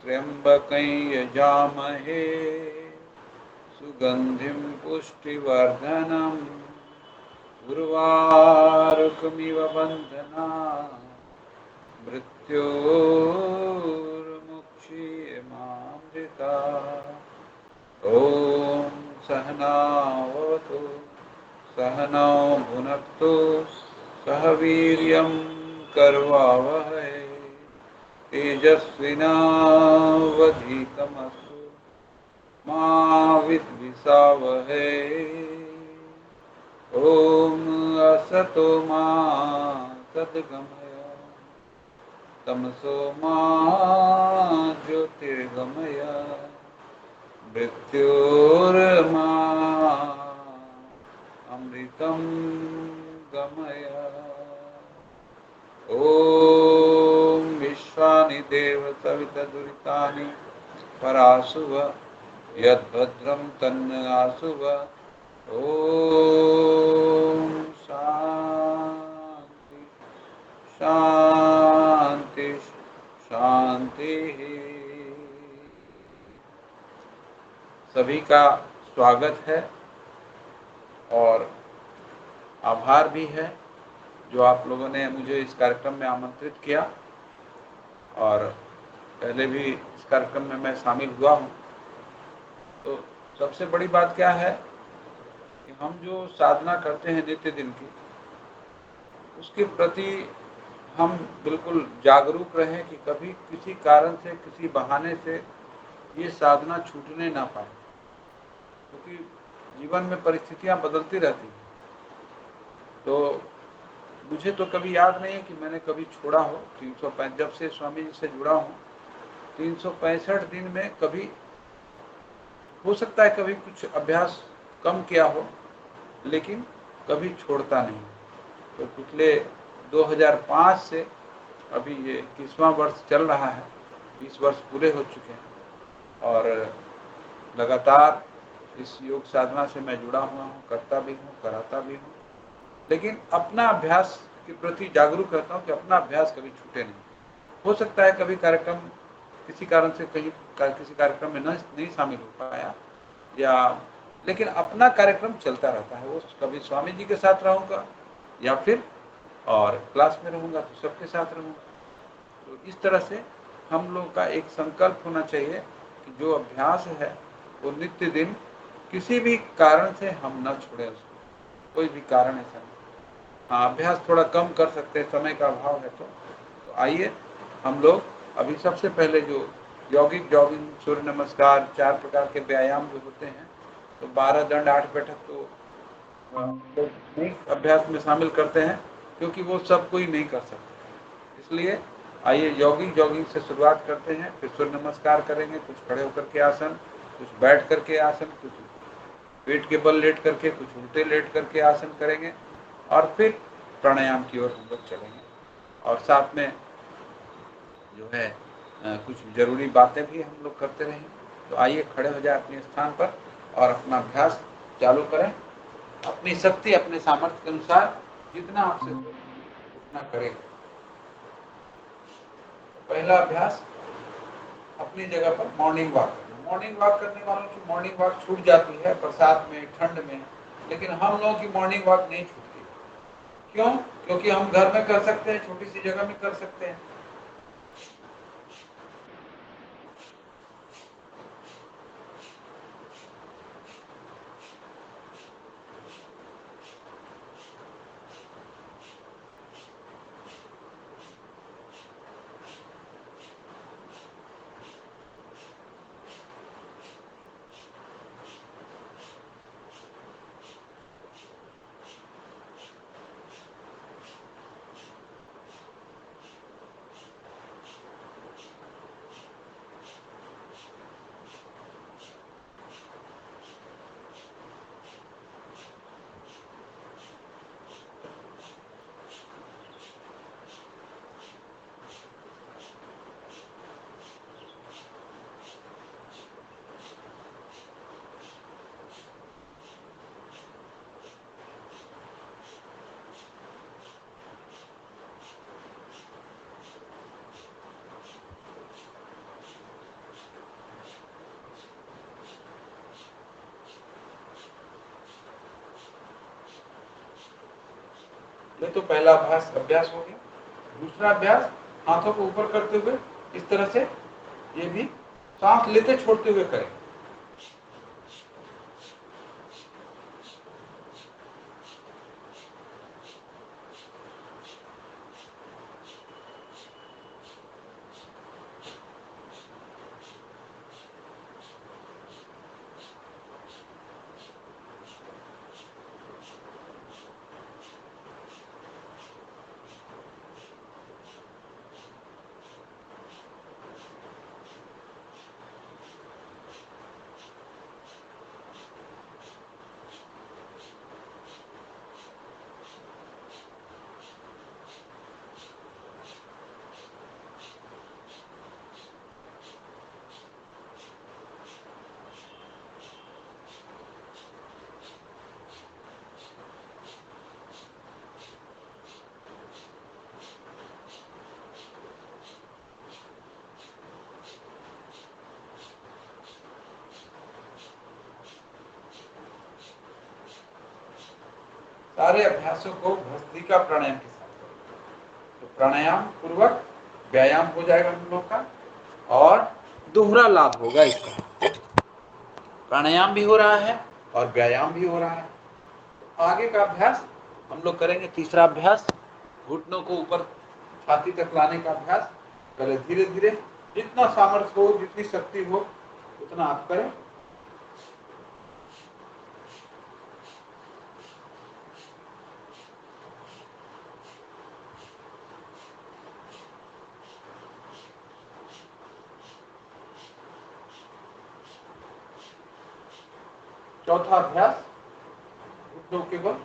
त्र्यंबकं यजामहे सुगंधिं पुष्टिवर्धनम् उर्वारुकमिव बन्धनान् मृत्योर्मुक्षीयमामृतात्। ॐ सहनावतु सहनौ भुनक्तु सह वीर्यं करवावहै तेजस्विनावधीतमस्तु मा विद्विषावहै। ॐ असतो मा सद्गमय तमसो मा ज्योतिर्गमय मृत्योर्मा अमृतं गमय। ॐ विश्वानि देव सवितदुरितानि पराशुव यद्भद्रं तन्न आशुव। ॐ शान्ति शान्ति शांति। सभी का स्वागत है और आभार भी है जो आप लोगों ने मुझे इस कार्यक्रम में आमंत्रित किया। और पहले भी इस कार्यक्रम में मैं शामिल हुआ हूँ। तो सबसे बड़ी बात क्या है कि हम जो साधना करते हैं नित्य दिन की, उसके प्रति हम बिल्कुल जागरूक रहें कि कभी किसी कारण से, किसी बहाने से ये साधना छूटने ना पाए, क्योंकि जीवन में परिस्थितियां बदलती रहती हैं। तो मुझे तो कभी याद नहीं है कि मैंने कभी छोड़ा हो। 365 जब से स्वामी जी से जुड़ा हूँ, 365 दिन में कभी हो सकता है कभी कुछ अभ्यास कम किया हो, लेकिन कभी छोड़ता नहीं। तो पिछले 2005 से अभी ये 21वां वर्ष चल रहा है, 20 वर्ष पूरे हो चुके हैं और लगातार इस योग साधना से मैं जुड़ा हुआ हूँ, करता भी हूँ, कराता भी हूँ। लेकिन अपना अभ्यास के प्रति जागरूक रहता हूँ कि अपना अभ्यास कभी छूटे नहीं। हो सकता है कभी कार्यक्रम किसी कारण से कहीं किसी कार्यक्रम में नहीं शामिल हो पाया, या लेकिन अपना कार्यक्रम चलता रहता है। वो कभी स्वामी जी के साथ रहूँगा या फिर और क्लास में रहूँगा तो सबके साथ रहूँगा। तो इस तरह से हम लोग का एक संकल्प होना चाहिए कि जो अभ्यास है वो नित्य दिन किसी भी कारण से हम न छोड़ें उसको, कोई भी कारण ऐसा नहीं। हाँ, अभ्यास थोड़ा कम कर सकते हैं, समय का अभाव है तो आइए हम लोग अभी सबसे पहले जो यौगिक जॉगिंग, सूर्य नमस्कार, 4 प्रकार के व्यायाम जो होते हैं, तो 12 दंड 8 बैठक तो लोग नहीं अभ्यास में शामिल करते हैं, क्योंकि वो सब कोई नहीं कर सकते। इसलिए आइए यौगिक जॉगिंग से शुरुआत करते हैं। फिर सूर्य नमस्कार करेंगे, कुछ खड़े होकर के आसन, कुछ बैठ करके आसन, कुछ पेट के बल लेट करके, कुछ उल्टे लेट करके आसन करेंगे और फिर प्राणायाम की ओर हम लोग चलेंगे। और साथ में जो है कुछ जरूरी बातें भी हम लोग करते रहेंगे। तो आइए खड़े हो जाए अपने स्थान पर और अपना अभ्यास चालू करें। अपनी शक्ति, अपने सामर्थ्य के अनुसार जितना आपसे उतना करें। पहला अभ्यास, अपनी जगह पर मॉर्निंग वॉक करना। मॉर्निंग वॉक करने वालों की मॉर्निंग वॉक छूट जाती है बरसात में, ठंड में, लेकिन हम लोगों की मॉर्निंग वॉक नहीं छूटती। क्यों? क्योंकि हम घर में कर सकते हैं, छोटी सी जगह में कर सकते हैं। ये तो पहला अभ्यास हो गया। दूसरा अभ्यास हाथों को ऊपर करते हुए इस तरह से, ये भी सांस लेते छोड़ते हुए करें। सारे अभ्यासों को भस्त्रिका प्राणायाम के साथ करें तो प्राणायाम पूर्वक व्यायाम हो जाएगा हम लोग का, और दोहरा लाभ होगा इसका। प्राणायाम भी हो रहा है और व्यायाम भी हो रहा है। आगे का अभ्यास हम लोग करेंगे। तीसरा अभ्यास, घुटनों को ऊपर छाती तक लाने का अभ्यास। पहले धीरे धीरे, जितना सामर्थ्य हो, जितनी शक्ति हो, उतना आप करें। चौथा अभ्यास, घुटनों के बल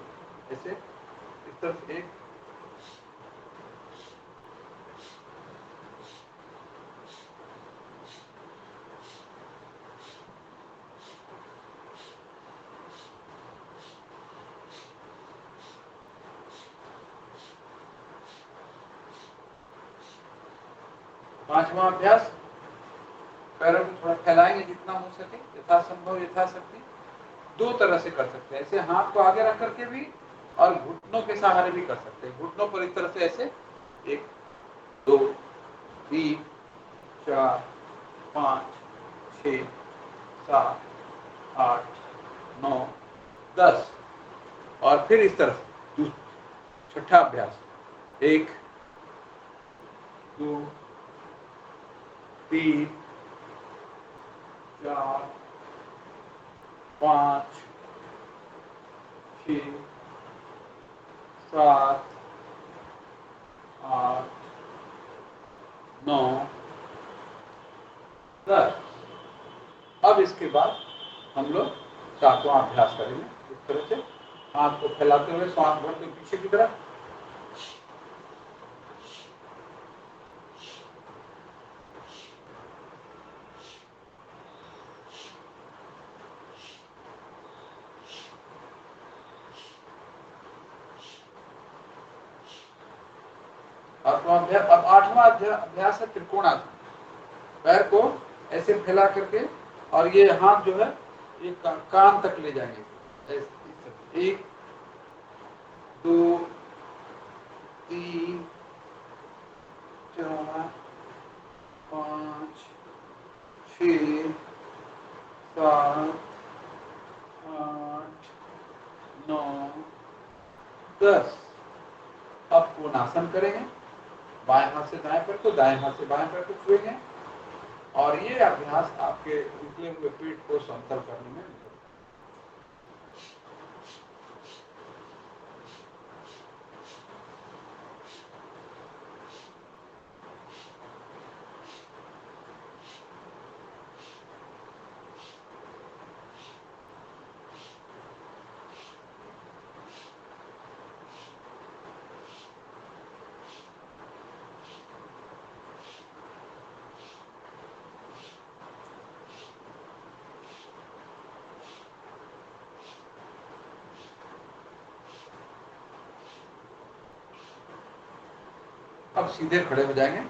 ऐसे इस तरफ, एक, पांचवा अभ्यास, पैरों को थोड़ा फैलाएंगे जितना हो सके, यथासंभव यथाशक्ति। दो तरह से कर सकते हैं, ऐसे हाथ को आगे रख करके भी, और घुटनों के सहारे भी कर सकते हैं। घुटनों पर इस तरह से ऐसे, 1 2 3 4 5 6 7 8 9 10, और फिर इस तरह से। छठा अभ्यास, 1 2 3 4 5 6 7 8 9 10। अब इसके बाद हम लोग सातवां अभ्यास करेंगे। इस तरह से हाथ को फैलाते हुए सांस भरते पीछे की तरफ। अब आठवां अभ्यास है त्रिकोणासन। पैर को ऐसे फैला करके, और ये हाथ जो है ये कान तक ले जाएंगे। 1 2 3 4 5 6 7 8 9 10। अब कोणासन करेंगे। बाएं हाथ से दाएं पैर को, दाएं हाथ से बाएं पैर को छुएंगे, और ये अभ्यास आपके निकले हुए पेट को समतल करने में। अब सीधे खड़े हो जाएंगे।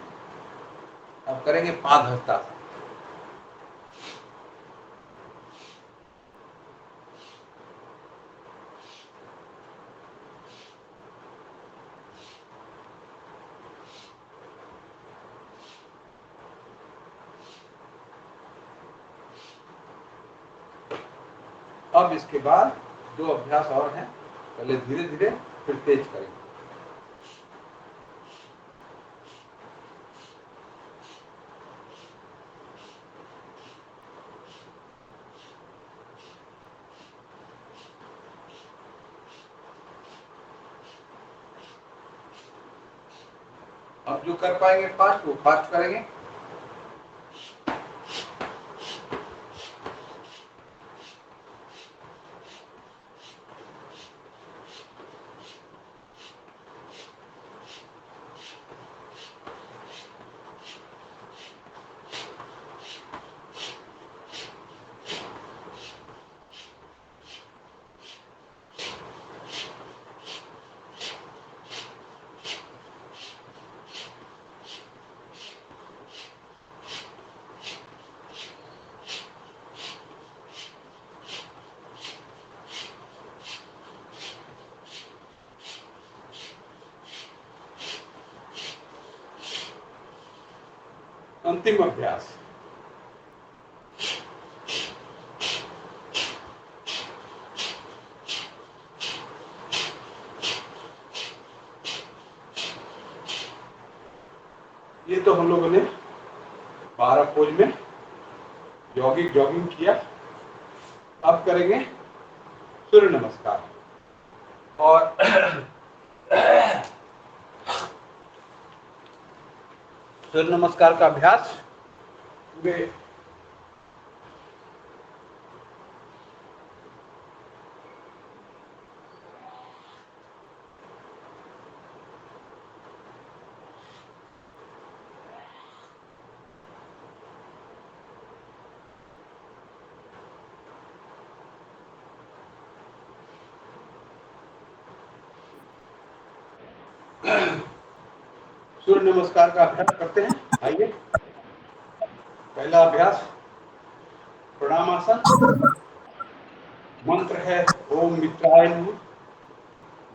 अब करेंगे पादहस्तासन। अब इसके बाद 2 अभ्यास और हैं, पहले धीरे धीरे फिर तेज करेंगे। अब जो कर पाएंगे फास्ट वो फास्ट करेंगे। अंतिम अभ्यास। ये तो हम लोगों ने 12 पोज में जॉगिंग किया। अब करेंगे सूर्य नमस्कार। और सूर्य नमस्कार का अभ्यास पूरे सूर्य नमस्कार का अभ्यास करते हैं। आइए, पहला अभ्यास प्रणामासन। मंत्र है ओम मित्राय नमः।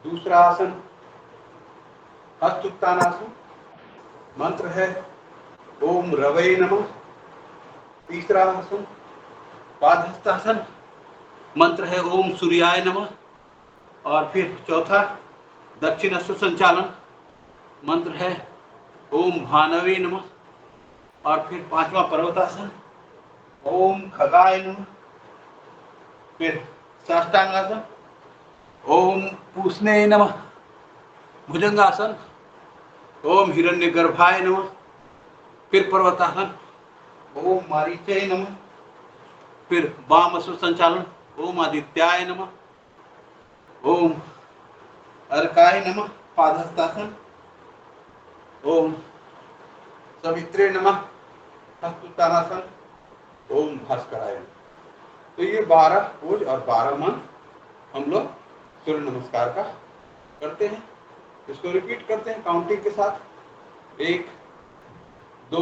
दूसरा आसन हस्त उत्तानासन। मंत्र है ओम रवै नमः। तीसरा आसन पादहस्तासन। मंत्र है ओम सूर्याय नमः। और फिर चौथा दक्षिणस्थ संचालन। मंत्र है ओम भानवे नमः। और फिर पांचवा पर्वतासन ओम खगाय नमः। फिर साष्टांगासन ओम पूष्णे नमः। भुजंगासन ओम हिरण्यगर्भाय नमः। फिर पर्वतासन ओम मारीचे नमः। फिर वाम संचालन ओम आदित्याय नमः। ओम अर्काय नमः। पादहस्तासन ओम सवित्रे नमः। हस्तोत्तानासन ओम भास्कराय नमः। तो ये 12 पोज और 12 मंत्र हम लोग सूर्य नमस्कार का करते हैं। इसको रिपीट करते हैं काउंटिंग के साथ। 1 2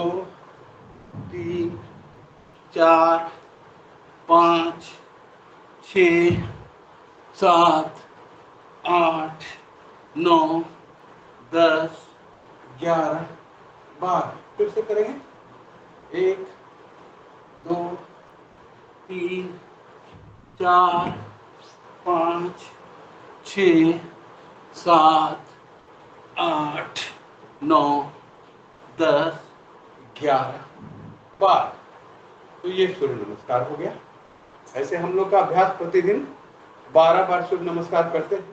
3 4 5 6 7 8 9 10 11 12। फिर से करेंगे 1 2 3 4 5 6 7 8 9 10 11 12। तो ये सूर्य नमस्कार हो गया। ऐसे हम लोग का अभ्यास प्रतिदिन 12 बार सूर्य नमस्कार करते हैं,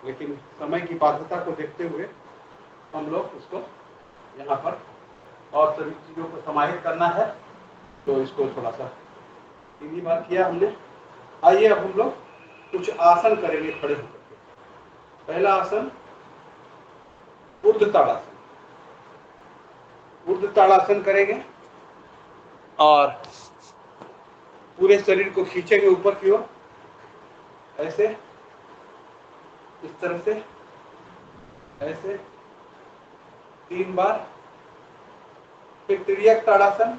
लेकिन समय की बाध्यता को देखते हुए हम लोग उसको यहाँ पर और सभी चीजों को समाहित करना है, तो इसको थोड़ा सा 3 बार किया हमने। आइए अब हम लोग कुछ आसन करेंगे खड़े होकर के। पहला आसन ऊर्ध्व ताड़ासन। ऊर्ध्व ताड़ासन करेंगे और पूरे शरीर को खींचेंगे ऊपर की ओर, ऐसे, इस तरह से, ऐसे 3 बार। फिर तिर्यक ताड़ासन।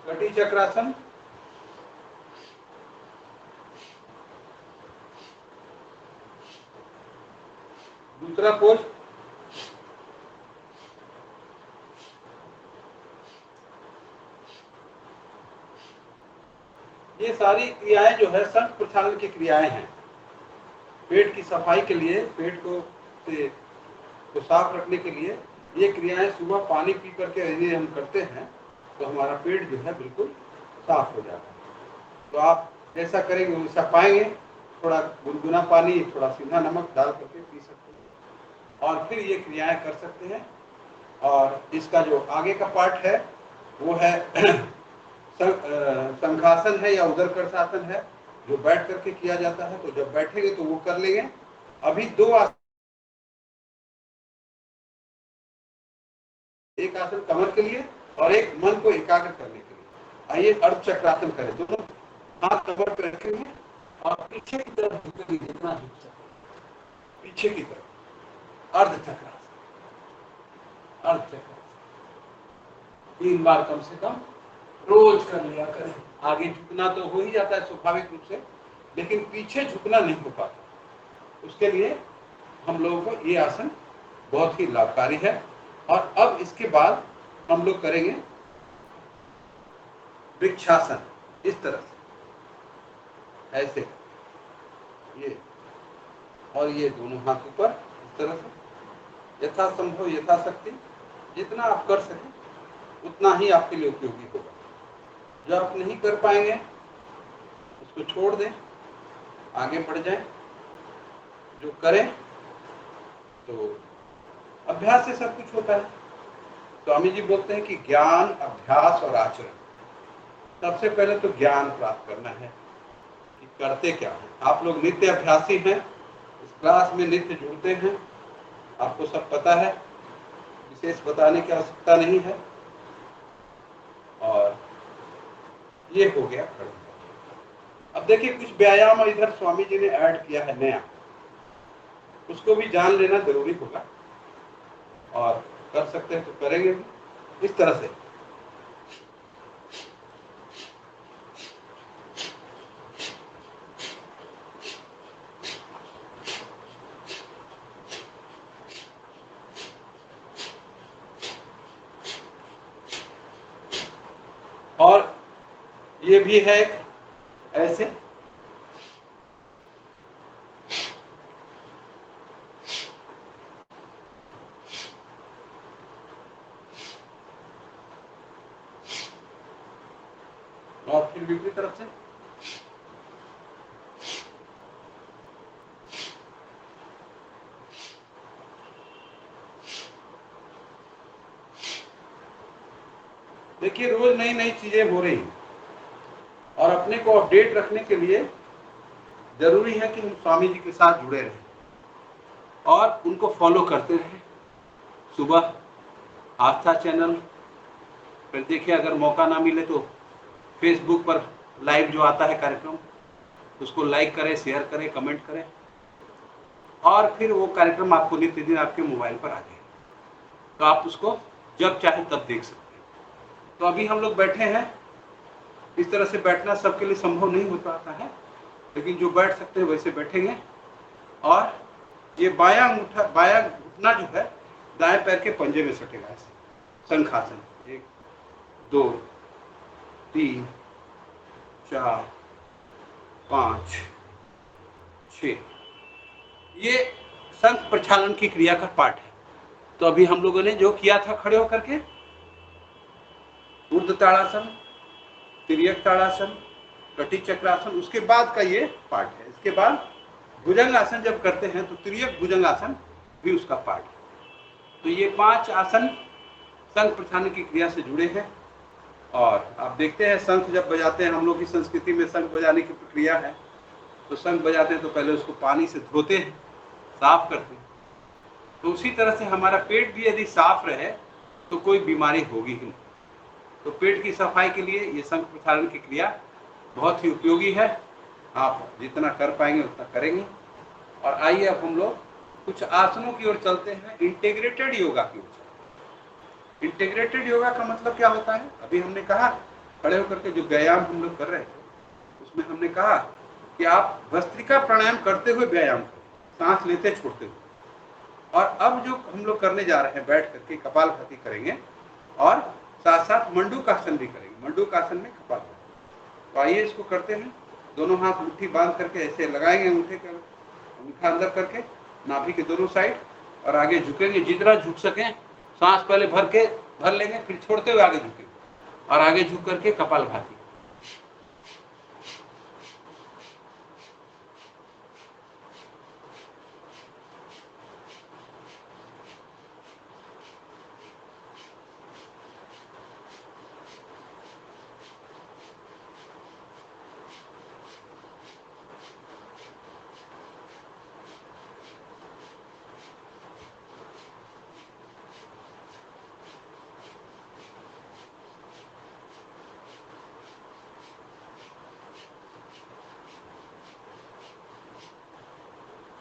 कटी चक्रासन। दूसरा पोज ये सारी क्रियाएं जो है संघ प्रक्षालन की क्रियाएं हैं। पेट की सफाई के लिए, पेट को साफ रखने के लिए ये क्रियाएं सुबह पानी पी करके यदि हम करते हैं तो हमारा पेट जो है बिल्कुल साफ हो जाता है। तो आप जैसा करेंगे वैसा पाएंगे। थोड़ा गुनगुना पानी, थोड़ा सीधा नमक डाल करके पी सकते हैं और फिर ये क्रियाएं कर सकते हैं। और इसका जो आगे का पार्ट है वो है शंखासन है या उदरकर्षासन है, जो बैठ करके किया जाता है। तो जब बैठेंगे तो वो कर लेंगे। अभी दो आसन, एक आसन कमर के लिए और एक मन को एकाग्र करने के लिए। आइए अर्धचक्रासन करें। दोनों हाथ कमर पर रखेंगे और पीछे की तरफ झुकेंगे, जितना झुक सके पीछे की तरफ। अर्धचक्रासन, अर्धचक्रासन 3 बार कम से कम रोज कर लिया करें। आगे झुकना तो हो ही जाता है स्वाभाविक रूप से, लेकिन पीछे झुकना नहीं हो पाता। उसके लिए हम लोगों को ये आसन बहुत ही लाभकारी है। और अब इसके बाद हम लोग करेंगे वृक्षासन। इस तरह से, ऐसे ये और ये दोनों हाथ ऊपर, इस तरह से यथासंभव यथाशक्ति जितना आप कर सकें उतना ही आपके लिए उपयोगी होगा। जो आप नहीं कर पाएंगे उसको छोड़ दें, आगे बढ़ जाएं। जो करें तो अभ्यास से सब कुछ होता है। स्वामी जी बोलते हैं कि ज्ञान, अभ्यास और आचरण। सबसे पहले तो ज्ञान प्राप्त करना है कि करते क्या है। आप लोग नित्य अभ्यासी हैं, इस क्लास में नित्य जुड़ते हैं, आपको सब पता है, विशेष बताने की आवश्यकता नहीं है। और ये हो गया खड़े। अब देखिए कुछ व्यायाम इधर स्वामी जी ने ऐड किया है नया, उसको भी जान लेना जरूरी होगा और कर सकते हैं तो करेंगे भी इस तरह से। और ये भी है ऐसे, और फिर दूसरी तरफ से देखिए रोज नई नई चीजें हो रही हैं और अपने को अपडेट रखने के लिए जरूरी है कि हम स्वामी जी के साथ जुड़े रहें और उनको फॉलो करते रहें। सुबह आस्था चैनल फिर देखिए, अगर मौका ना मिले तो फेसबुक पर लाइव जो आता है कार्यक्रम उसको लाइक करें, शेयर करें, कमेंट करें और फिर वो कार्यक्रम आपको नित्य दिन आपके मोबाइल पर आ जाएगा, तो आप उसको जब चाहे तब देख सकते हैं। तो अभी हम लोग बैठे हैं, इस तरह से बैठना सबके लिए संभव नहीं हो पाता है, लेकिन जो बैठ सकते हैं वैसे बैठेंगे। और ये बायां घुटना जो है दाएं पैर के पंजे में सटेगा, ऐसे शंखासन। 1 2 3 4 5 6, ये शंख प्रक्षालन की क्रिया का पार्ट है। तो अभी हम लोगों ने जो किया था खड़े होकर के, ऊर्ध्व ताड़ासन, तिर्यक ताड़ासन, कटी चक्रासन, उसके बाद का ये पार्ट है। इसके बाद भुजंग आसन जब करते हैं तो तिर्यक भुजंग आसन भी उसका पार्ट है। तो ये 5 आसन शंख प्रक्षालन की क्रिया से जुड़े हैं। और आप देखते हैं शंख जब बजाते हैं, हम लोग की संस्कृति में शंख बजाने की प्रक्रिया है। तो शंख बजाते हैं तो पहले उसको पानी से धोते हैं, साफ करते हैं। तो उसी तरह से हमारा पेट भी यदि साफ रहे तो कोई बीमारी होगी ही नहीं। तो पेट की सफाई के लिए ये शंख प्रक्षालन की क्रिया बहुत ही उपयोगी है। आप जितना कर पाएंगे उतना करेंगे। और आइए अब हम लोग कुछ आसनों की ओर चलते हैं, इंटीग्रेटेड योगा की ओर। इंटीग्रेटेड योगा का मतलब क्या होता है? अभी हमने कहा खड़े होकर के जो व्यायाम हम लोग कर रहे थे उसमें हमने कहा कि आप भस्त्रिका प्राणायाम करते हुए व्यायाम करें, सांस लेते छोड़ते हुए। और अब जो हम लोग करने जा रहे हैं, बैठ करके कपालभाति करेंगे और साथ साथ मंडूकासन भी करेंगे। मंडूकासन में कपालभाति, तो आइए इसको करते हैं। दोनों हाथ मुट्ठी बांध करके ऐसे लगाएंगे, अंगूठा अंदर करके नाभि के दोनों साइड, और आगे झुकेंगे जितना झुक सकें। सांस पहले भर लेंगे, फिर छोड़ते हुए आगे झुकेंगे और आगे झुक करके कपालभाति।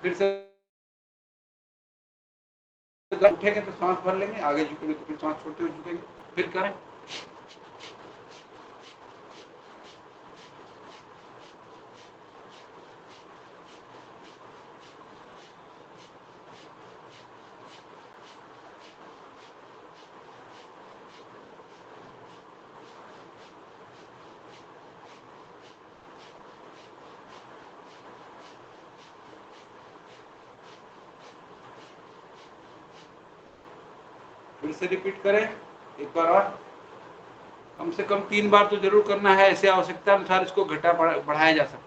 फिर से उठेंगे तो सांस भर लेंगे, आगे झुकेंगे तो फिर सांस छोड़ते हुए झुकेंगे, फिर करें। फिर से रिपीट करें एक बार और। कम से कम 3 बार तो जरूर करना है, ऐसे आवश्यकता अनुसार इसको घटा बढ़ाया जा सकता है।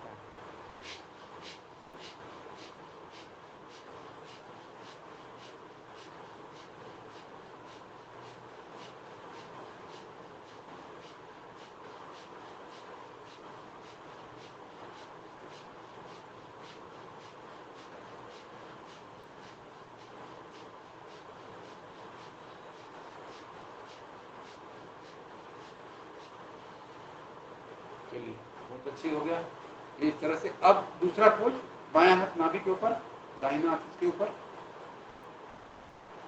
चलिए, बहुत अच्छी हो गया इस तरह से। अब दूसरा पोज, बायां हाथ नाभि के ऊपर, दाहिना हाथ इसके ऊपर।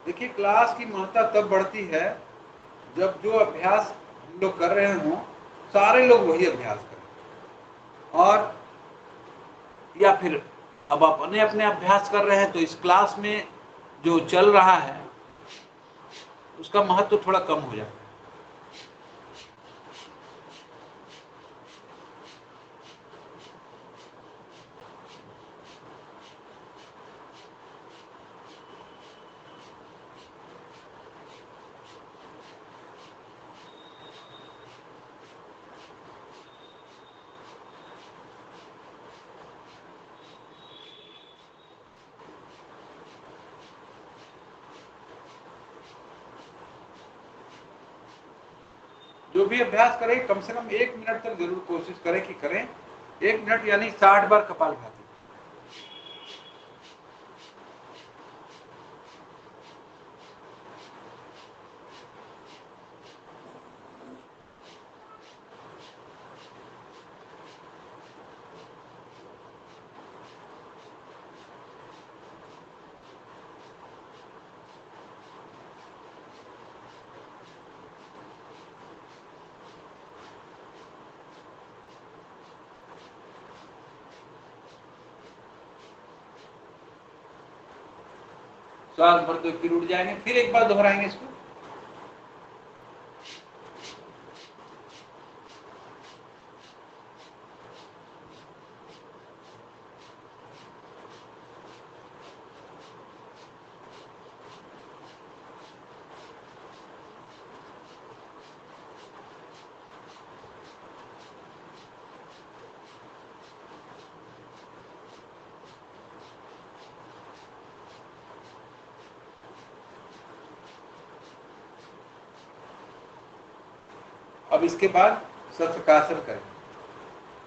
देखिए, क्लास की महत्ता तब बढ़ती है जब जो अभ्यास हम लोग कर रहे हों, सारे लोग वही अभ्यास करें। और या फिर अब अपने अपने अभ्यास कर रहे हैं तो इस क्लास में जो चल रहा है उसका महत्व थोड़ा कम हो जाता है। जो भी अभ्यास करें कम से कम 1 मिनट तक जरूर कोशिश करें कि करें। 1 मिनट यानी 60 बार कपालभाति। श्वास भरते हुए फिर उठ जाएंगे, फिर एक बार दोहराएंगे इसको। अब इसके बाद शस्त्रकासन करें।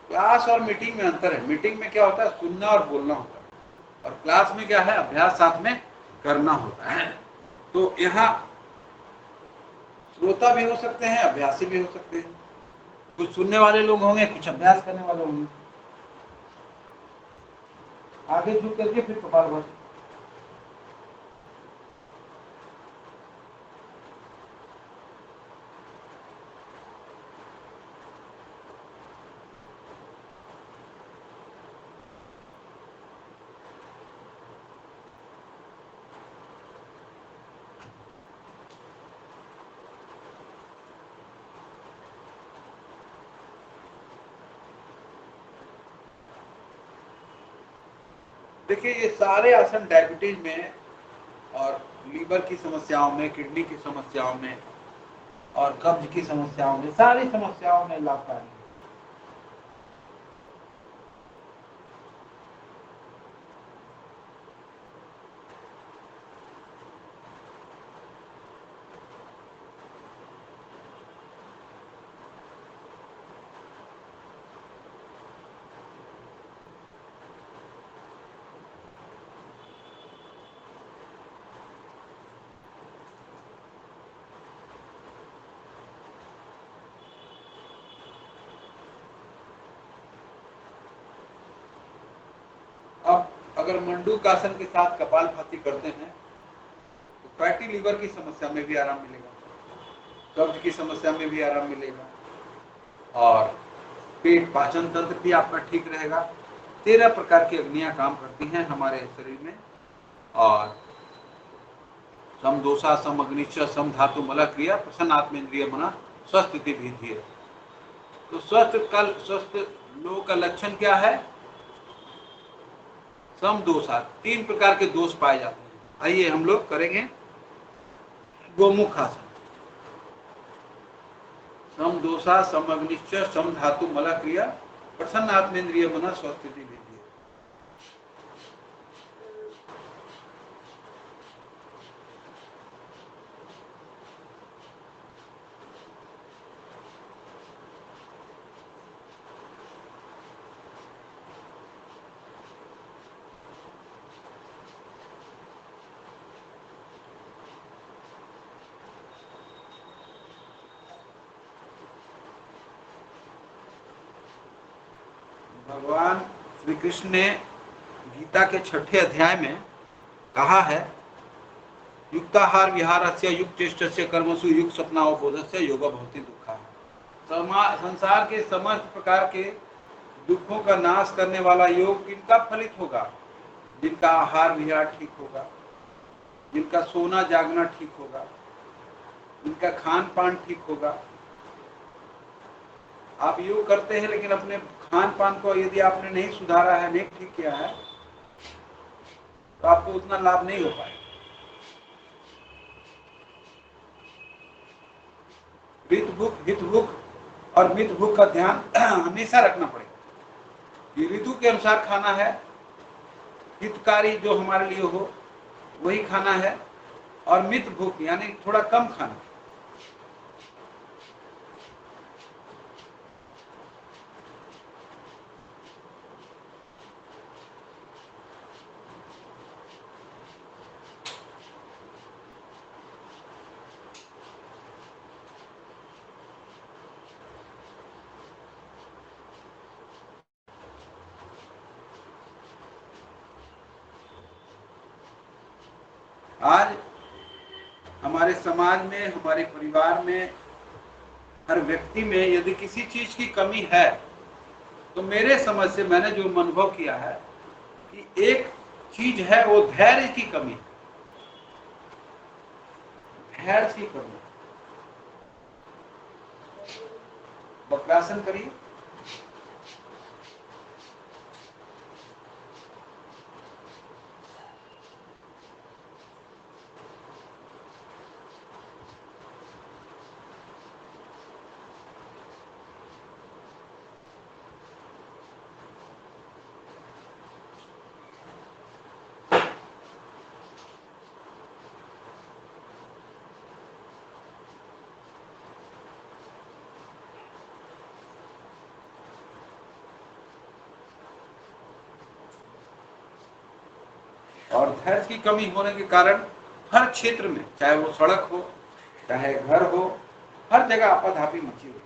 क्लास और मीटिंग में अंतर है। मीटिंग में क्या होता है, सुनना और बोलना होता है, और क्लास में क्या है, अभ्यास साथ में करना होता है। तो यहाँ श्रोता भी हो सकते हैं, अभ्यासी भी हो सकते हैं। कुछ सुनने वाले लोग होंगे, कुछ अभ्यास करने वाले होंगे। आगे झुक करके फिर कपालभाति। देखिए ये सारे आसन डायबिटीज में और लीवर की समस्याओं में, किडनी की समस्याओं में और कब्ज की समस्याओं में, सारी समस्याओं में लाभकारी है। अब अगर मंडूकासन के साथ कपालभाति करते हैं तो फैटी लीवर की समस्या में भी आराम मिलेगा, कब्ज की समस्या में भी आराम मिलेगा और पेट पाचन तंत्र भी आपका ठीक रहेगा। 13 प्रकार की अग्नियां काम करती हैं हमारे शरीर में और सम दोषा सम अग्निश्च सम धातु मल क्रिया प्रसन्न आत्मेंद्रिय मना स्वस्थिति भी है। तो स्वस्थ लोगों का लक्षण क्या है? सम दोषा, 3 प्रकार के दोष पाए जाते हैं। आइए हम लोग करेंगे गोमुख आसन। सम दोषा सम अग्निश्च सम धातु मल क्रिया प्रसन्न आत्मेंद्रिय मना स्वस्थिति भी है। भगवान श्री कृष्ण ने गीता के 6ठे अध्याय में कहा है, युक्ताहार विहारस्य युक्तचेष्टस्य कर्मसु युक्त स्वप्नावबोधस्य योग भवति दुःखः। संसार के समस्त प्रकार के दुखों का नाश करने वाला योग किनका फलित होगा? जिनका आहार विहार ठीक होगा, जिनका सोना जागना ठीक होगा, जिनका खान पान ठीक होगा। आप योग करते हैं लेकिन अपने खान पान को यदि आपने नहीं सुधारा है, नहीं ठीक किया है, तो आपको उतना लाभ नहीं हो पाएगा। हित भूख और मित भूख का ध्यान हमेशा रखना पड़ेगा। ये ऋतु के अनुसार खाना है, हितकारी जो हमारे लिए हो वही खाना है, और मित भूख यानी थोड़ा कम खाना। आज हमारे समाज में, हमारे परिवार में, हर व्यक्ति में यदि किसी चीज की कमी है तो मेरे समझ से मैंने जो अनुभव किया है कि एक चीज है, वो धैर्य की कमी है। धैर्य की कमी। वक्रासन करिए। और धैर्य की कमी होने के कारण हर क्षेत्र में, चाहे वो सड़क हो, चाहे घर हो, हर जगह आपाधापी मची हुई।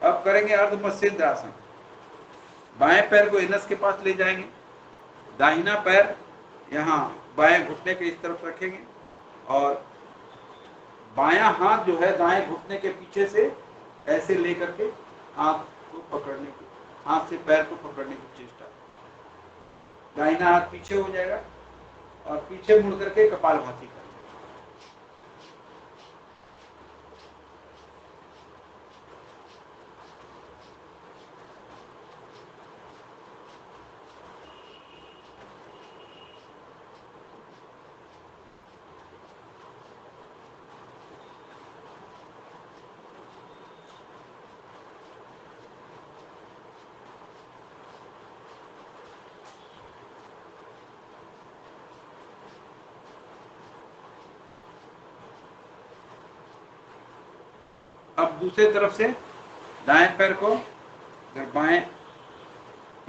अब करेंगे अर्ध मत्स्येंद्र आसन। बाएं पैर को एनस के पास ले जाएंगे, दाहिना पैर यहाँ बाएं घुटने के इस तरफ रखेंगे और बायां हाथ जो है दाएं घुटने के पीछे से ऐसे लेकर के हाथ को पकड़ने की, हाथ से पैर को पकड़ने की चेष्टा। दाहिना हाथ पीछे हो जाएगा और पीछे मुड़ करके कपालभाति कर। अब दूसरी तरफ से दाएं पैर को इधर बाएं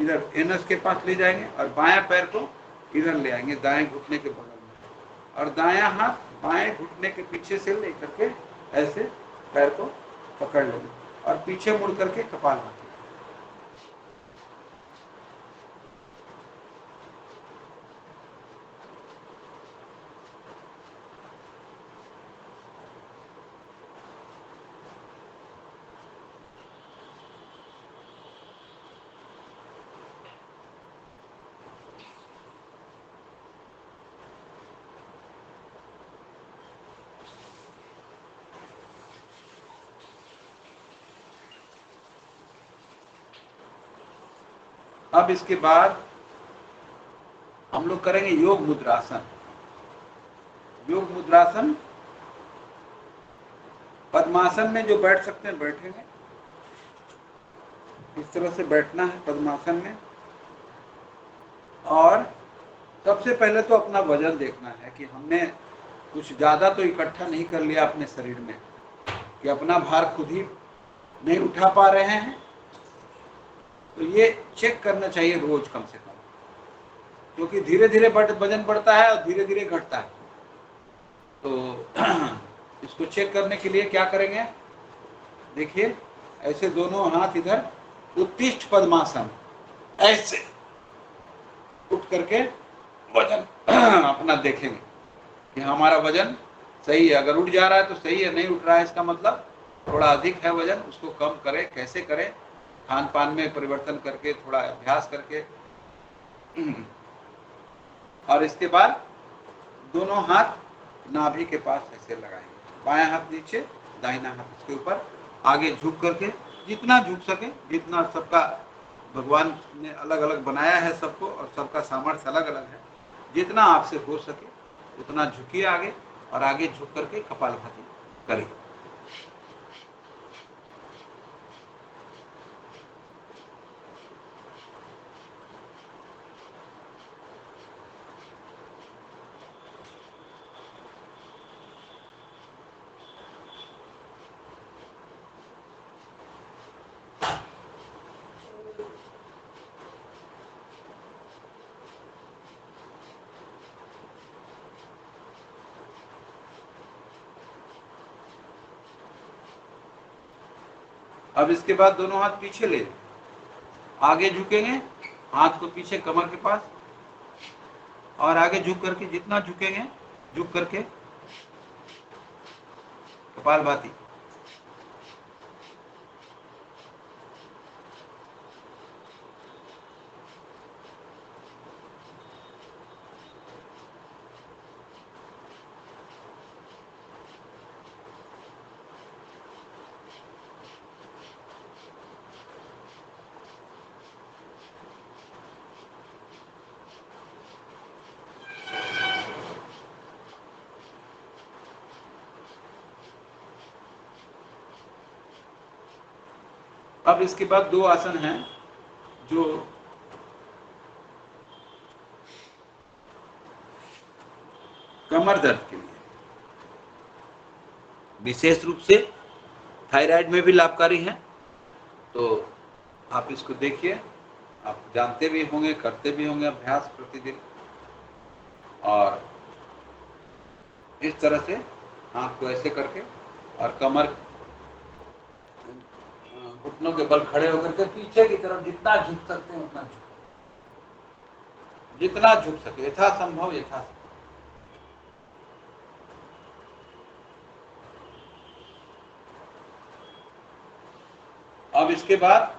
इधर एनस के पास ले जाएंगे और बायां पैर को इधर ले आएंगे दाएं घुटने के बगल में, और दायां हाथ बाएं घुटने के पीछे से लेकर के ऐसे पैर को पकड़ लेंगे और पीछे मुड़ करके कपालभाति। अब इसके बाद हम लोग करेंगे योग मुद्रासन। योग मुद्रासन पद्मासन में जो बैठ सकते हैं बैठेंगे, इस तरह से बैठना है पद्मासन में। और सबसे पहले तो अपना वजन देखना है कि हमने कुछ ज्यादा तो इकट्ठा नहीं कर लिया अपने शरीर में, कि अपना भार खुद ही नहीं उठा पा रहे हैं। तो ये चेक करना चाहिए रोज कम से कम, क्योंकि धीरे धीरे वजन बढ़ता है और धीरे धीरे घटता है। तो इसको चेक करने के लिए क्या करेंगे, देखिए ऐसे दोनों हाथ इधर उत्तिष्ठ पद्मासन, ऐसे उठ करके वजन अपना देखेंगे कि हमारा वजन सही है। अगर उठ जा रहा है तो सही है, नहीं उठ रहा है इसका मतलब थोड़ा अधिक है वजन, उसको कम करें। कैसे करें, खान पान में परिवर्तन करके, थोड़ा अभ्यास करके। और इसके बाद दोनों हाथ नाभि के पास ऐसे लगाएंगे, बायां हाथ नीचे दाहिना हाथ इसके ऊपर, आगे झुक करके जितना झुक सके, जितना सबका भगवान ने अलग अलग बनाया है सबको और सबका सामर्थ्य अलग अलग है, जितना आपसे हो सके उतना झुकिए आगे, और आगे झुक करके कपालभाति करिए। अब इसके बाद दोनों हाथ पीछे ले, आगे झुकेंगे, हाथ को पीछे कमर के पास, और आगे झुक करके जितना झुकेंगे झुक करके कपालभाति। अब इसके बाद दो आसन हैं जो कमर दर्द के लिए, विशेष रूप से थायराइड में भी लाभकारी हैं। तो आप इसको देखिए, आप जानते भी होंगे, करते भी होंगे अभ्यास प्रतिदिन। और इस तरह से हाथ को ऐसे करके और कमर घुटनों के बल खड़े होकर के पीछे की तरफ जितना झुक सकते हैं उतना झुक, जितना झुक सके यथासंभव। अब इसके बाद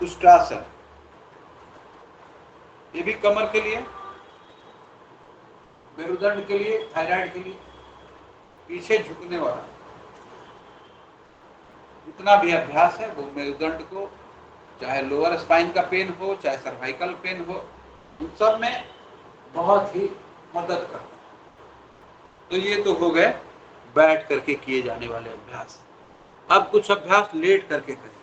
उष्ट्रासन, ये भी कमर के लिए, मेरुदंड के लिए, थायराइड के लिए, पीछे झुकने वाला जितना भी अभ्यास है वो मेरुदंड को, चाहे लोअर स्पाइन का पेन हो, चाहे सर्वाइकल पेन हो, उन सब में बहुत ही मदद करता है। तो ये तो हो गए बैठ करके किए जाने वाले अभ्यास। अब कुछ अभ्यास लेट करके करें,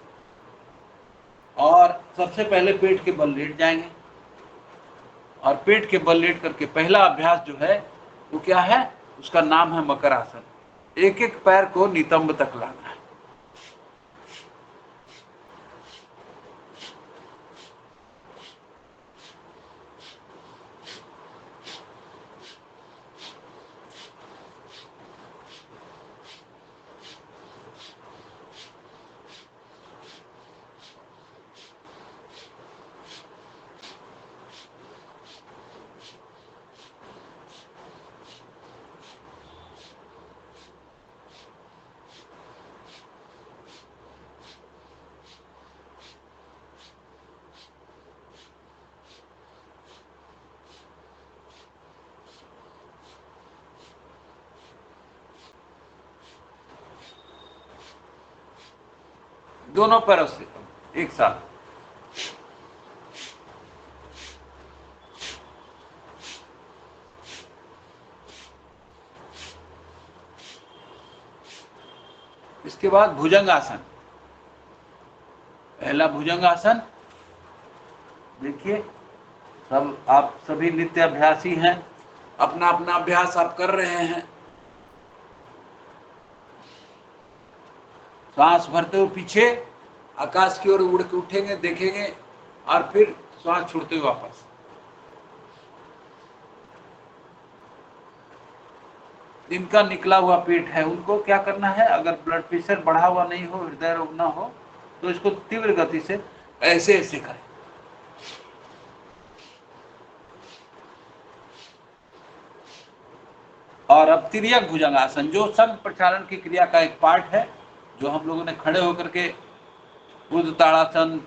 और सबसे पहले पेट के बल लेट जाएंगे, और पेट के बल लेट करके पहला अभ्यास जो है वो क्या है, उसका नाम है मकरासन। एक एक पैर को नितंब तक लाना है। दोनों पैरों से एक साथ। इसके बाद भुजंगासन। पहला भुजंगासन, देखिए सब आप सभी नित्य अभ्यासी हैं, अपना अपना अभ्यास आप कर रहे हैं। सांस भरते हुए पीछे आकाश की ओर उड़ के उठेंगे, देखेंगे, और फिर सांस छोड़ते हुए वापस। जिनका निकला हुआ पेट है उनको क्या करना है, अगर ब्लड प्रेशर बढ़ा हुआ नहीं हो, हृदय रोग ना हो, तो इसको तीव्र गति से ऐसे ऐसे करें। और अब तिर्यक भुजंगासन, जो संघ प्रचालन की क्रिया का एक पार्ट है, जो हम लोगों ने खड़े होकर के बुद्ध ताड़ासन,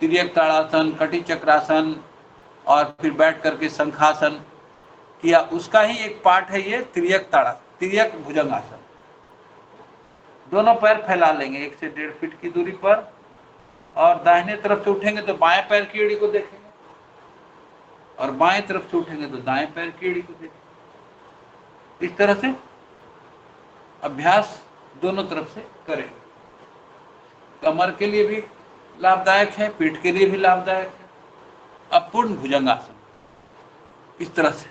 तिर्यक ताड़ासन, कटी चक्रासन और फिर बैठ करके शंखासन किया, उसका ही एक पार्ट है ये तिर्यक भुजंगासन। दोनों पैर फैला लेंगे 1 से 1.5 फीट की दूरी पर, और दाहिने तरफ से उठेंगे तो बाएं पैर की एड़ी को देखेंगे, और बाएं तरफ से उठेंगे तो दाएं पैर की एड़ी को देखेंगे। इस तरह से अभ्यास दोनों तरफ से करेंगे। कमर के लिए भी लाभदायक है, पीठ के लिए भी लाभदायक है। अब पूर्ण भुजंगासन, इस तरह से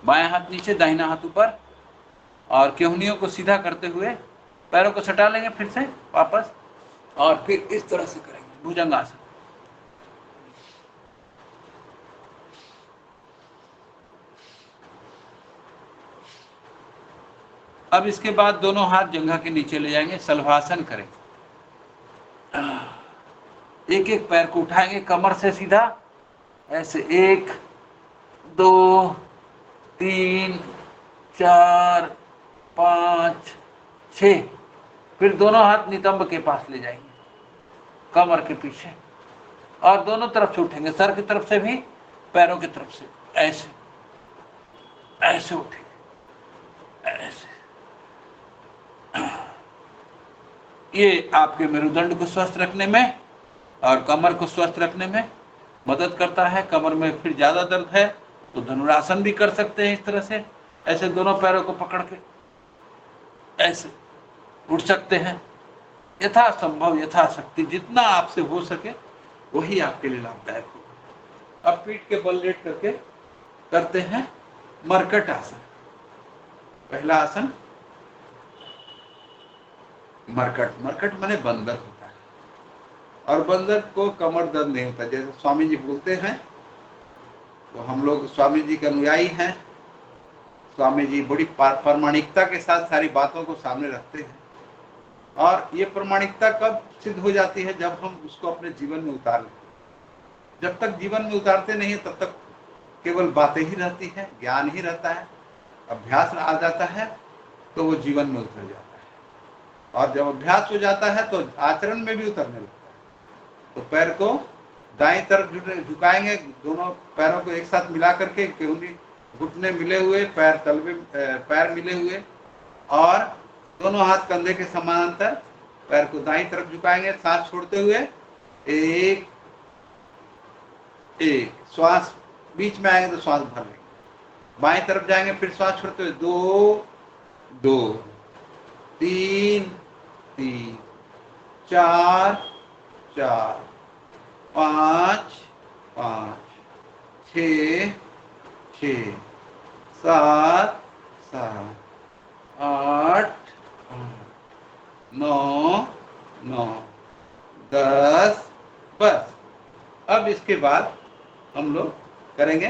बाएं हाथ नीचे, दाहिना हाथ ऊपर, और केहूनियों को सीधा करते हुए पैरों को सटा लेंगे फिर से वापस, और फिर इस तरह से करेंगे भुजंगासन। अब इसके बाद दोनों हाथ जंघा के नीचे ले जाएंगे, शलभासन करें। एक एक पैर को उठाएंगे कमर से सीधा, ऐसे 1 2 3 4 5 6, फिर दोनों हाथ नितंब के पास ले जाएंगे कमर के पीछे, और दोनों तरफ से उठेंगे, सर की तरफ से भी, पैरों की तरफ से, ऐसे ऐसे उठेंगे, ऐसे। ये आपके मेरुदंड को स्वस्थ रखने में और कमर को स्वस्थ रखने में मदद करता है। कमर में फिर ज्यादा दर्द है तो धनुरासन भी कर सकते हैं, इस तरह से ऐसे दोनों पैरों को पकड़ के ऐसे उठ सकते हैं। यथासंभव, यथाशक्ति, जितना आपसे हो सके वही आपके लिए लाभदायक होगा। अब पीठ के बल लेट करके करते हैं मरकट आसन। पहला आसन मरकट। मरकट माने बंदर होता है, और बंदर को कमर दर्द नहीं होता। जैसे स्वामी जी बोलते हैं, तो हम लोग स्वामी जी के अनुयायी हैं। स्वामी जी बड़ी प्रामाणिकता के साथ सारी बातों को सामने रखते हैं, और ये प्रामाणिकता कब सिद्ध हो जाती है, जब हम उसको अपने जीवन में उतार लेते हैं। जब तक जीवन में उतारते नहीं तब तक केवल बातें ही रहती है, ज्ञान ही रहता है। अभ्यास आ जाता है तो वो जीवन में उतर जाता है। और जब अभ्यास हो जाता है तो आचरण में भी उतरने लगता है। तो पैर को दाएं तरफ झुकाएंगे, दोनों पैरों को एक साथ मिला करके, घुटने मिले हुए, पैर मिले हुए, और दोनों हाथ कंधे के समानांतर पैर को दाईं तरफ झुकाएंगे, सांस छोड़ते हुए। एक एक श्वास बीच में आएंगे तो श्वास भर लेंगे, बाएं तरफ जाएंगे, फिर श्वास छोड़ते हुए। दो दो, तीन तीन, चार चार, पाँच पाँच, छ छ, सात सात, आठ नौ नौ, 10। बस। अब इसके बाद हम लोग करेंगे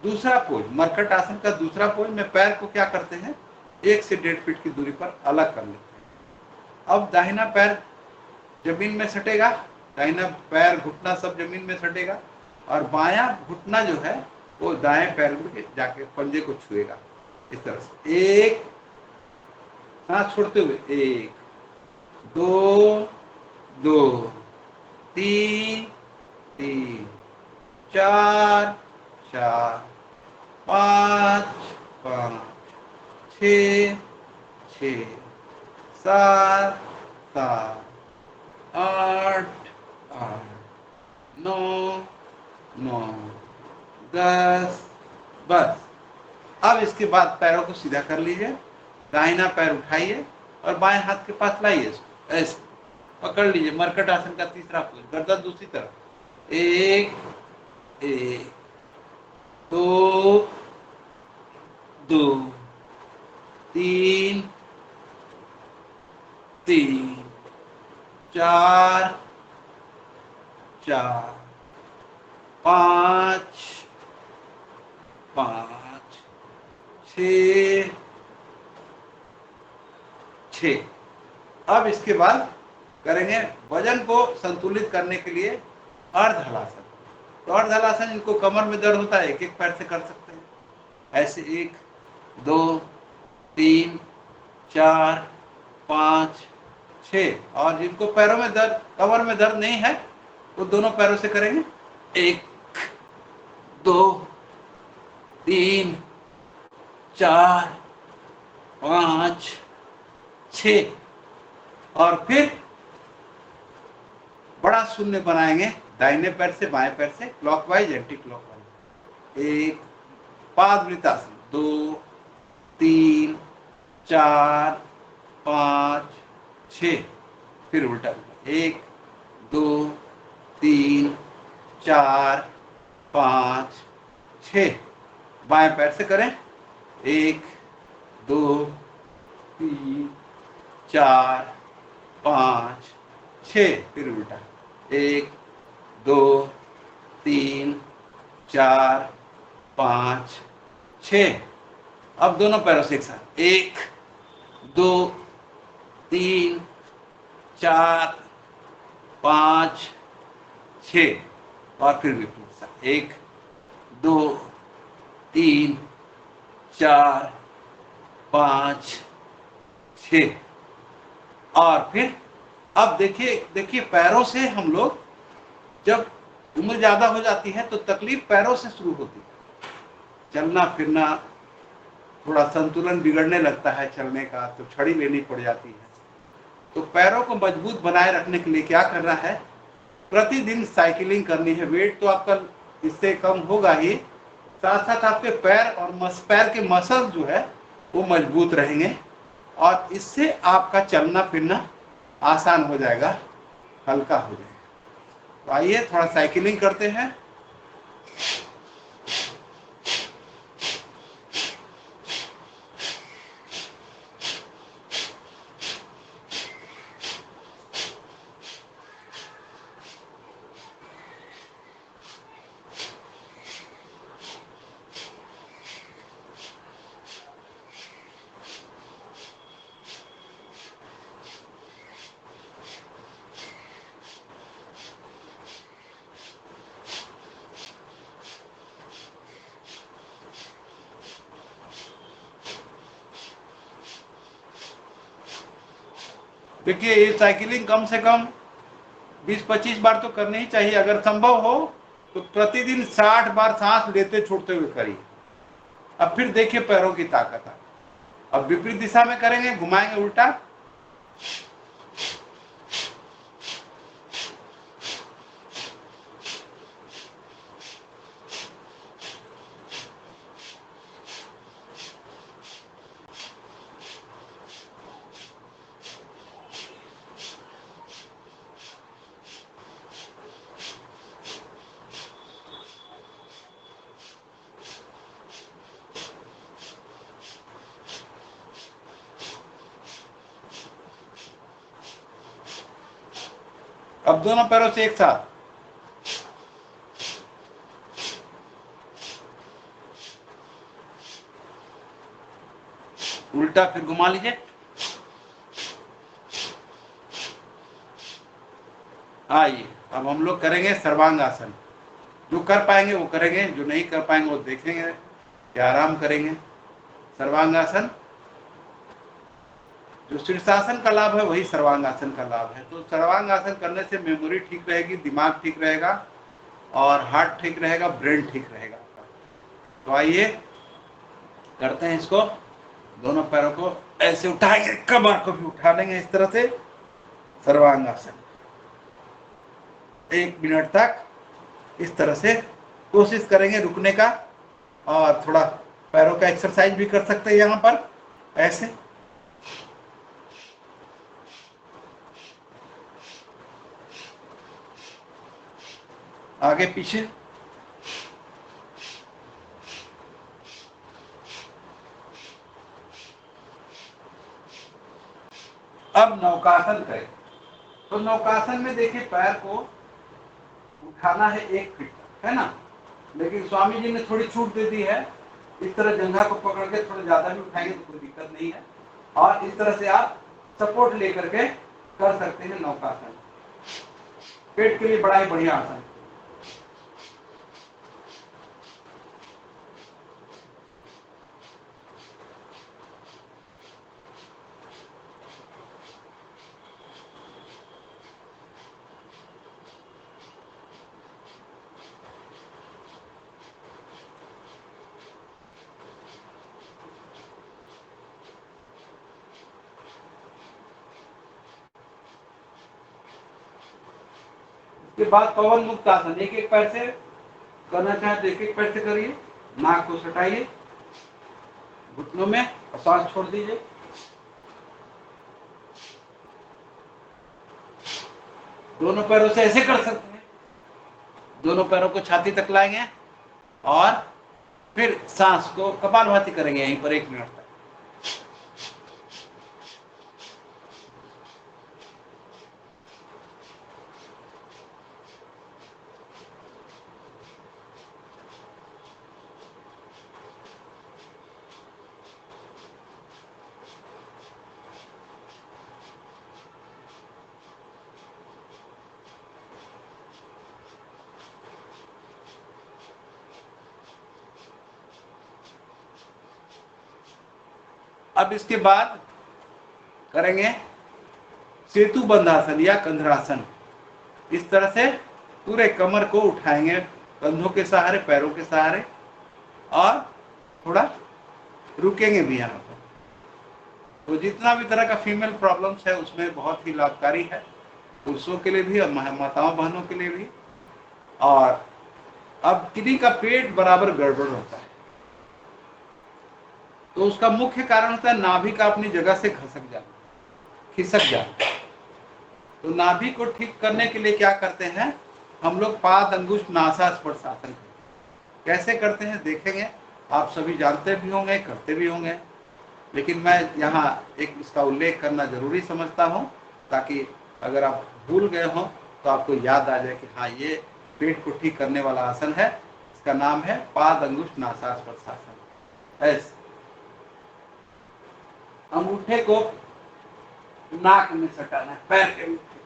दूसरा पोज, मरकट आसन का दूसरा पोज में पैर को क्या करते हैं, 1 से 1.5 फीट की दूरी पर अलग कर लेते हैं। अब दाहिना पैर जमीन में सटेगा, दाहिना पैर घुटना सब जमीन में सटेगा, और बायां घुटना जो है वो दाएं पैर में जाके पंजे को छुएगा, इस तरह से। एक सांस छोड़ते हुए, 1 2 2, 3 3, 4 4, 5 5, 6 6, 7 7, 8 8, 9 9, 10। बस। अब इसके बाद पैरों को सीधा कर लीजिए, दाहिना पैर उठाइए और बाएं हाथ के पास लाइए, इसको ऐसे पकड़ लीजिए। मरकट आसन का तीसरा पोज, गर्दन दूसरी तरफ। 1 1 2 2, 3 3, 4 4, 5 5, 6 6। अब इसके बाद करेंगे वजन को संतुलित करने के लिए अर्ध हलासन। तो अर्ध हलासन, इनको कमर में दर्द होता है, एक एक पैर से कर सकते हैं ऐसे। 1 2 3 4 5 6। और जिनको पैरों में दर्द, कमर में दर्द नहीं है, वो दोनों पैरों से करेंगे। 1 2 3 4 5 6। और फिर बड़ा शून्य बनाएंगे, दाहिने पैर से बाएं पैर से, क्लॉकवाइज एंटी क्लॉकवाइज। 1 पादवृत्तासन, 2 3 4 5 6। फिर उल्टा, 1 2 3 4 5 6। बाएं पैर से करें। 1 2 3 4 5 6। फिर उल्टा, 1 2 3 4 5 6। अब दोनों पैरों से एक साथ, 1 2 3 4 5 6। और फिर भी 1 2 3 4 5 6। और फिर अब देखिए पैरों से हम लोग, जब उम्र ज्यादा हो जाती है तो तकलीफ पैरों से शुरू होती है। चलना फिरना, थोड़ा संतुलन बिगड़ने लगता है चलने का, तो छड़ी लेनी पड़ जाती है। तो पैरों को मजबूत बनाए रखने के लिए क्या करना है, प्रतिदिन साइकिलिंग करनी है। वेट तो आपका इससे कम होगा ही, साथ साथ आपके पैर और पैर के मसल जो है वो मजबूत रहेंगे, और इससे आपका चलना फिरना आसान हो जाएगा, हल्का हो जाएगा। तो आइए थोड़ा साइकिलिंग करते हैं। देखिए ये साइकिलिंग कम से कम 20-25 बार तो करनी ही चाहिए। अगर संभव हो तो प्रतिदिन 60 बार सांस लेते छोड़ते हुए करिए। अब फिर देखिए पैरों की ताकत। अब विपरीत दिशा में करेंगे, घुमाएंगे उल्टा। अब दोनों पैरों से एक साथ। उल्टा फिर घुमा लीजिए। आइए अब हम लोग करेंगे सर्वांगासन। जो कर पाएंगे वो करेंगे, जो नहीं कर पाएंगे वो देखेंगे कि आराम करेंगे। सर्वांगासन, जो शीर्षासन का लाभ है वही सर्वांगासन का लाभ है। तो सर्वांगासन करने से मेमोरी ठीक रहेगी, दिमाग ठीक रहेगा और हार्ट ठीक रहेगा, ब्रेन ठीक रहेगा। तो आइए करते हैं इसको। दोनों पैरों को ऐसे उठाएंगे, कमर को भी उठा लेंगे इस तरह से। सर्वांगासन 1 मिनट तक इस तरह से कोशिश करेंगे रुकने का। और थोड़ा पैरों का एक्सरसाइज भी कर सकते हैं यहाँ पर ऐसे। आगे पीछे। अब नौकासन करें। तो नौकासन में देखिए पैर को उठाना है 1 फीट तक, है ना। लेकिन स्वामी जी ने थोड़ी छूट दे दी है। इस तरह जंघा को पकड़ के थोड़ा ज्यादा भी उठाएंगे तो कोई दिक्कत नहीं है। और इस तरह से आप सपोर्ट लेकर के कर सकते हैं नौकासन। पेट के लिए बड़ा ही बढ़िया आसन। उसके बाद पवन मुक्त आसन। एक एक पैर से करना चाहे तो एक एक पैर से करिए। नाक को सटाइए घुटनों में और सांस छोड़ दीजिए। दोनों पैरों से ऐसे कर सकते हैं। दोनों पैरों को छाती तक लाएंगे और फिर सांस को कपालभाति करेंगे यहीं पर 1 मिनट तक। अब इसके बाद करेंगे सेतु बंधासन या कंधरासन। इस तरह से पूरे कमर को उठाएंगे कंधों के सहारे, पैरों के सहारे, और थोड़ा रुकेंगे भी यहाँ पर। तो जितना भी तरह का फीमेल प्रॉब्लम्स है उसमें बहुत ही लाभकारी है, पुरुषों के लिए भी और माताओं बहनों के लिए भी। और अब किन्हीं का पेट बराबर गड़बड़ होता है तो उसका मुख्य कारण होता है नाभि का अपनी जगह से खिसक जाना। तो नाभि को ठीक करने के लिए क्या करते हैं हम लोग, पाद अंगुष्ठ नासास्पर्शासन। कैसे करते हैं देखेंगे, आप सभी जानते भी होंगे, करते भी होंगे, लेकिन मैं यहाँ एक इसका उल्लेख करना जरूरी समझता हूँ ताकि अगर आप भूल गए हो तो आपको याद आ जाए कि हाँ ये पेट को ठीक करने वाला आसन है। इसका नाम है पाद अंगुष्ठ नासास्पर्शासन। ऐसे अंगूठे को नाक में सटाना है, पैर के अंगूठे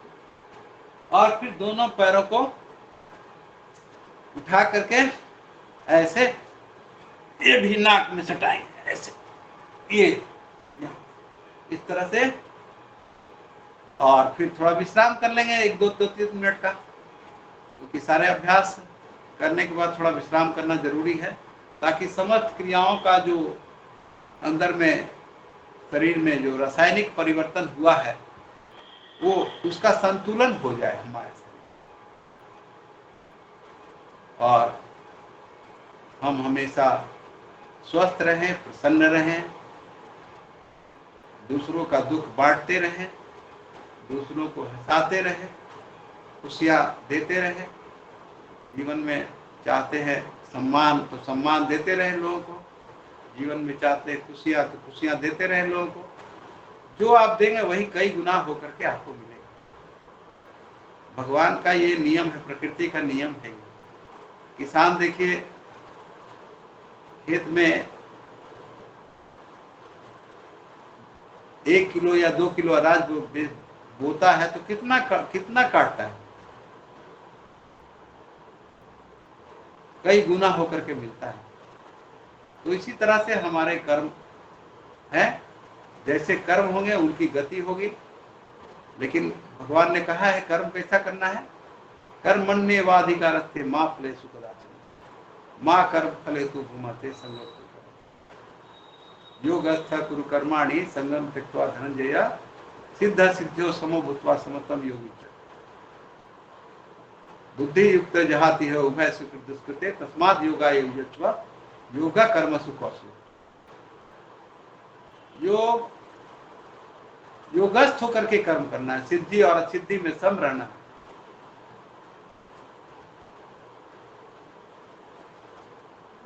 को, और फिर दोनों पैरों को उठा करके ऐसे ये भी नाक में सटाएंगे ऐसे। ये इस तरह से और फिर थोड़ा विश्राम कर लेंगे 1-2-3 मिनट का, क्योंकि सारे अभ्यास करने के बाद थोड़ा विश्राम करना जरूरी है, ताकि समस्त क्रियाओं का जो अंदर में शरीर में जो रासायनिक परिवर्तन हुआ है वो उसका संतुलन हो जाए हमारे शरीर, और हम हमेशा स्वस्थ रहें, प्रसन्न रहें, दूसरों का दुख बांटते रहें, दूसरों को हंसाते रहें, खुशियाँ देते रहें। जीवन में चाहते हैं सम्मान तो सम्मान देते रहें लोगों को, जीवन में चाहते हैं खुशियाँ तो खुशियाँ देते रहें लोगों को। जो आप देंगे वही कई गुना होकर के आपको मिलेगा। भगवान का ये नियम है, प्रकृति का नियम है। किसान देखिए खेत में 1 किलो या 2 किलो अनाज बोता है तो कितना काटता है, कई गुना होकर के मिलता है। तो इसी तरह से हमारे कर्म हैं, जैसे कर्म होंगे उनकी गति होगी। लेकिन भगवान ने कहा है कर्म कैसा करना है, कर्मण्येवाधिकारस्ते मा फलेषु कदाचन मा कर्म फलेषु भूमते संगम योगस्थ कुरु कर्माणि संगम त्यक्त्वा धनंजय सिद्ध सिद्ध्यो समो भूत्वा समत्वम योगी बुद्धि युक्त जहाति है उभय सुकृत दुष्कृते तस्माद् योगा युज्यत्वा योगा कर्मसु कौशल। योग योगस्थ होकर के कर्म करना है, सिद्धि और असिद्धि में सम रहना है।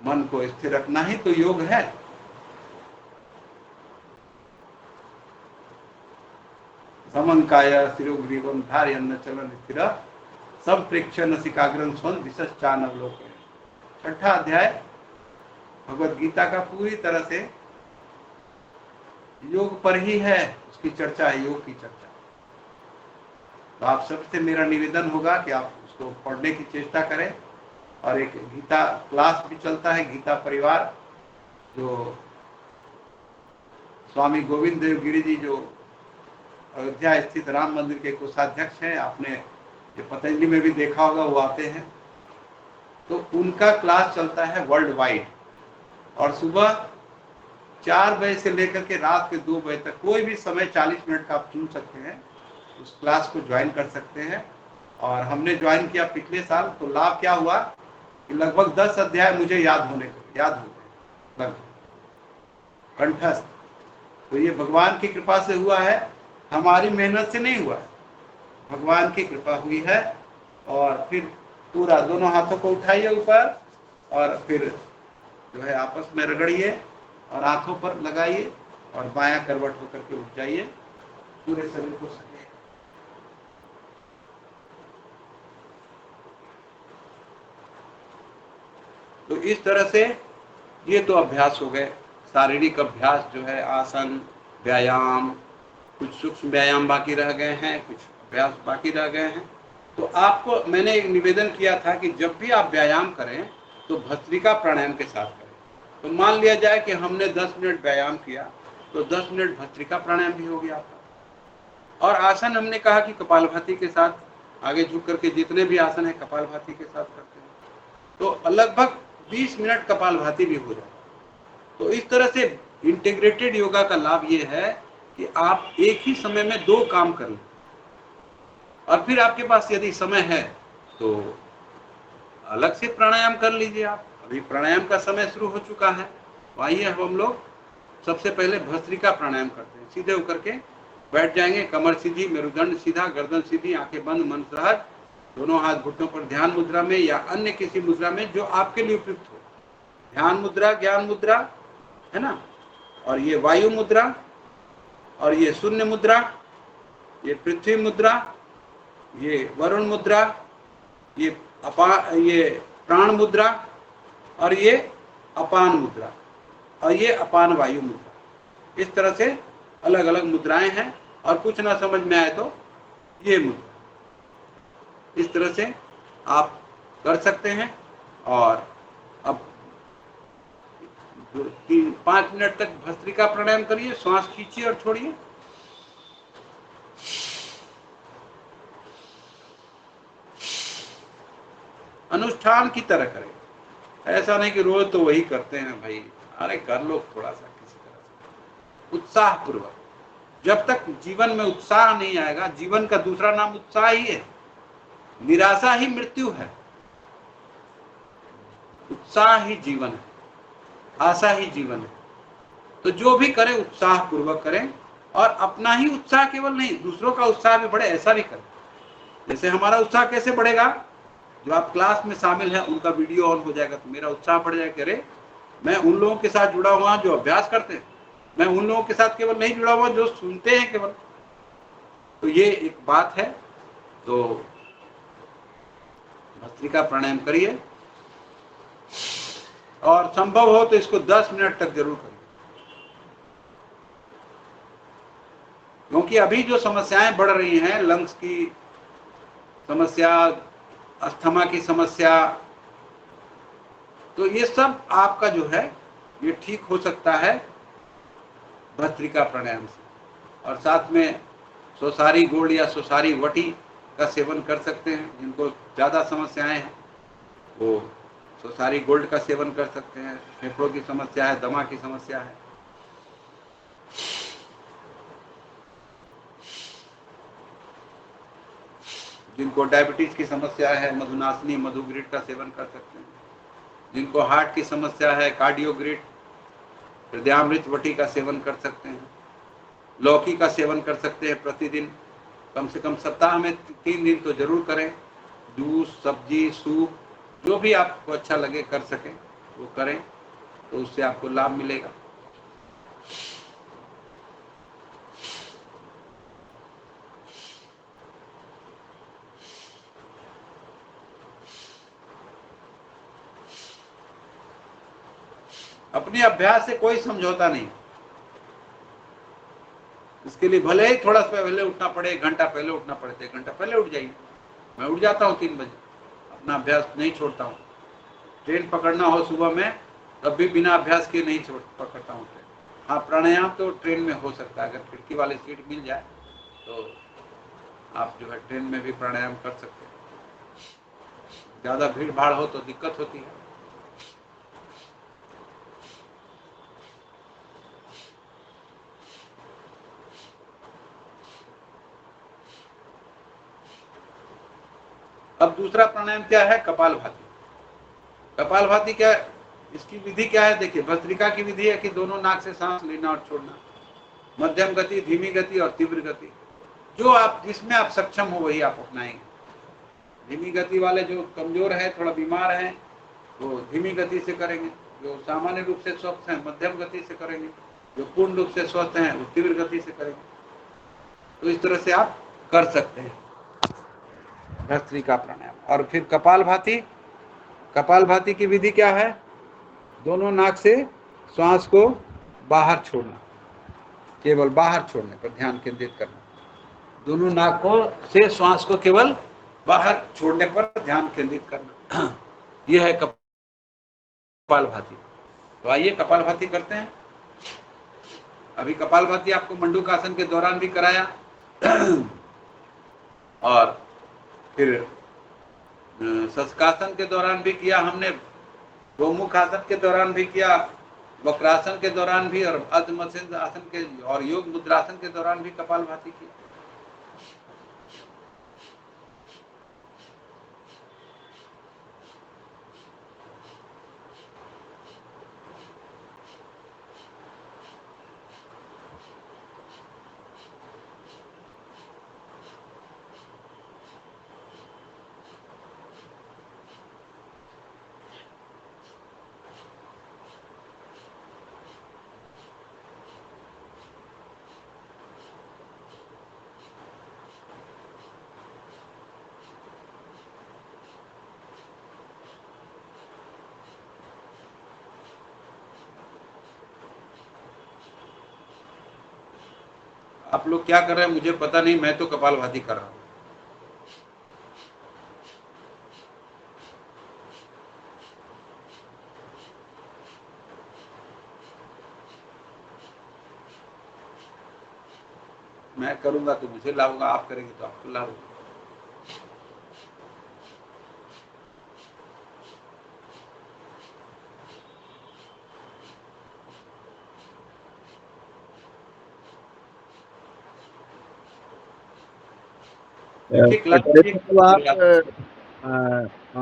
मन को स्थिर रखना ही तो योग है। समंकाय स्थिरोग्रीवं धारयन्न चलन स्थिर संप्रेक्ष्य नसिकाग्रं स्वं विशश्चानवलोकन। 6ठा अध्याय भगवद गीता का पूरी तरह से योग पर ही है, उसकी चर्चा है, योग की चर्चा। तो आप सबसे मेरा निवेदन होगा कि आप उसको पढ़ने की चेष्टा करें। और एक गीता क्लास भी चलता है, गीता परिवार, जो स्वामी गोविंद देव गिरी जी जो अयोध्या स्थित राम मंदिर के कोषाध्यक्ष हैं, आपने ये पतंजलि में भी देखा होगा, वो आते हैं। तो उनका क्लास चलता है वर्ल्ड वाइड, और सुबह 4 बजे से लेकर के रात के 2 बजे तक कोई भी समय 40 मिनट का आप चुन सकते हैं, उस क्लास को ज्वाइन कर सकते हैं। और हमने ज्वाइन किया पिछले साल, तो लाभ क्या हुआ कि लगभग 10 अध्याय मुझे याद हो गए लगभग कंठस्थ। तो ये भगवान की कृपा से हुआ है, हमारी मेहनत से नहीं हुआ है, भगवान की कृपा हुई है। और फिर पूरा दोनों हाथों को उठाइए ऊपर, और फिर जो है आपस में रगड़िए और आंखों पर लगाइए, और बायां करवट होकर के उठ जाइए, पूरे शरीर को सके। तो इस तरह से ये तो अभ्यास हो गए, शारीरिक अभ्यास जो है, आसन, व्यायाम, कुछ सूक्ष्म व्यायाम बाकी रह गए हैं, कुछ अभ्यास बाकी रह गए हैं। तो आपको मैंने एक निवेदन किया था कि जब भी आप व्यायाम करें तो भस्त्रिका प्राणायाम के साथ करें। तो मान लिया जाए कि हमने 10 मिनट व्यायाम किया, तो 10 मिनट भस्त्रिका प्राणायाम भी हो गया आपका। और आसन हमने कहा कि कपालभाति के साथ आगे झुक करके जितने भी आसन है कपालभाति के साथ करते हैं, तो लगभग 20 मिनट कपालभाति भी हो जाए। तो इस तरह से इंटीग्रेटेड योगा का लाभ ये है कि आप एक ही समय में 2 काम कर लें। और फिर आपके पास यदि समय है तो अलग से प्राणायाम कर लीजिए आप। अभी प्राणायाम का समय शुरू हो चुका है, तो आइए हम लोग सबसे पहले भस्त्रिका प्राणायाम करते हैं। सीधे होकर के बैठ जाएंगे, कमर सीधी, मेरुदंड सीधा, गर्दन सीधी, आंखें बंद, मन सहज, दोनों हाथ घुटनों पर ध्यान मुद्रा में या अन्य किसी मुद्रा में जो आपके लिए उपयुक्त हो। ध्यान मुद्रा, ज्ञान मुद्रा है ना, और ये वायु मुद्रा, और ये शून्य मुद्रा, ये पृथ्वी मुद्रा, ये वरुण मुद्रा, ये प्राण मुद्रा, और ये अपान मुद्रा, और ये अपान वायु मुद्रा। इस तरह से अलग अलग मुद्राएं हैं, और कुछ ना समझ में आए तो ये मुद्रा, इस तरह से आप कर सकते हैं। और अब 3-5 मिनट तक भस्त्रिका प्राणायाम करिए, श्वास खींचिए और छोड़िए। अनुष्ठान की तरह करें। ऐसा नहीं कि रोज तो वही करते हैं भाई, अरे कर लो थोड़ा सा किसी तरह से उत्साह पूर्वक। जब तक जीवन में उत्साह नहीं आएगा, जीवन का दूसरा नाम उत्साह ही है, निराशा ही मृत्यु है, उत्साह ही जीवन है, आशा ही जीवन है। तो जो भी करें उत्साह पूर्वक करें, और अपना ही उत्साह केवल नहीं, दूसरों का उत्साह भी बढ़े ऐसा भी करें। जैसे हमारा उत्साह कैसे बढ़ेगा, जो आप क्लास में शामिल हैं उनका वीडियो ऑन हो जाएगा तो मेरा उत्साह बढ़ जाएगा, अरे मैं उन लोगों के साथ जुड़ा हुआ जो अभ्यास करते हैं, मैं उन लोगों के साथ केवल नहीं जुड़ा हुआ जो सुनते हैं केवल। तो ये एक बात है। तो भस्त्रिका प्राणायाम करिए, और संभव हो तो इसको 10 मिनट तक जरूर करिए, क्योंकि अभी जो समस्याएं बढ़ रही हैं, लंग्स की समस्या, अस्थमा की समस्या, तो ये सब आपका जो है ये ठीक हो सकता है भस्त्रिका प्राणायाम से। और साथ में सोसारी गोल्ड या सोसारी वटी का सेवन कर सकते हैं। जिनको ज़्यादा समस्याएं हैं वो सोसारी गोल्ड का सेवन कर सकते हैं। फेफड़ों की समस्या है, दमा की समस्या है, जिनको डायबिटीज की समस्या है, मधुनाशनी मधुग्रिड का सेवन कर सकते हैं। जिनको हार्ट की समस्या है, कार्डियोग्रिड हृदयामृत वटी का सेवन कर सकते हैं। लौकी का सेवन कर सकते हैं प्रतिदिन, कम से कम सप्ताह में 3 दिन तो जरूर करें। जूस, सब्जी, सूप, जो भी आपको अच्छा लगे कर सकें वो करें, तो उससे आपको लाभ मिलेगा। अपने अभ्यास से कोई समझौता नहीं। इसके लिए भले ही थोड़ा सा पहले उठना पड़े, 1 घंटा पहले उठना पड़े तो 1 घंटा पहले उठ जाइए। मैं उठ जाता हूँ 3 बजे, अपना अभ्यास नहीं छोड़ता हूँ। ट्रेन पकड़ना हो सुबह में तब भी बिना अभ्यास के नहीं पकड़ता हूँ ट्रेन। हाँ, प्राणायाम तो ट्रेन में हो सकता है, अगर खिड़की वाली सीट मिल जाए तो आप जो है ट्रेन में भी प्राणायाम कर सकते हैं। ज़्यादा भीड़ भाड़ हो तो दिक्कत होती है। अब दूसरा प्राणायाम क्या है, कपालभाति। कपालभाति क्या, इसकी विधि क्या है, देखिए भस्त्रिका की विधि है कि दोनों नाक से सांस लेना और छोड़ना, मध्यम गति, धीमी गति और तीव्र गति। जो आप जिसमें आप सक्षम हो वही आप अपनाएंगे। धीमी गति वाले जो कमजोर है, थोड़ा बीमार हैं, वो धीमी गति से करेंगे। जो सामान्य रूप से स्वस्थ हैं मध्यम गति से करेंगे, जो पूर्ण रूप से स्वस्थ हैं वो तीव्र गति से करेंगे। तो इस तरह से आप कर सकते हैं भस्त्रिका प्राणायाम। और फिर कपालभाति, कपालभाति की विधि क्या है, दोनों नाक से श्वास को बाहर छोड़ना, केवल बाहर छोड़ने पर ध्यान केंद्रित करना। दोनों नाकों से श्वास को केवल बाहर छोड़ने पर ध्यान केंद्रित करना, यह है कपालभाति। तो आइए कपालभाति करते हैं। अभी कपालभाति आपको मंडूकासन के दौरान भी कराया और फिर शशकासन के दौरान भी किया हमने, गोमुख आसन के दौरान भी किया, वक्रासन के दौरान भी, और अर्धमत्स्य आसन के और योग मुद्रासन के दौरान भी कपालभाति की। आप लोग क्या कर रहे हैं मुझे पता नहीं, मैं तो कपालभाति कर रहा हूँ। मैं करूंगा तो मुझे लाभ होगा, आप करेंगे तो आपको लाभ होगा। देखिए क्लास कटरे एक साहब आप मर्यादा।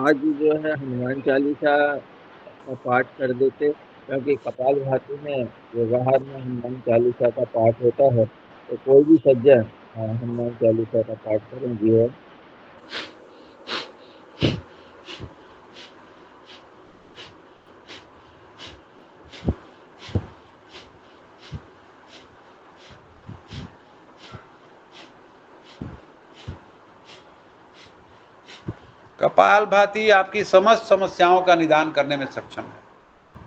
आज जो है हनुमान चालीसा का पाठ कर देते, क्योंकि कपालभाति में व्यवहार में हनुमान चालीसा का पाठ होता है, तो कोई भी सज्जन हनुमान चालीसा का पाठ करें जीवन। कपालभाति आपकी समस्त समस्याओं का निदान करने में सक्षम है।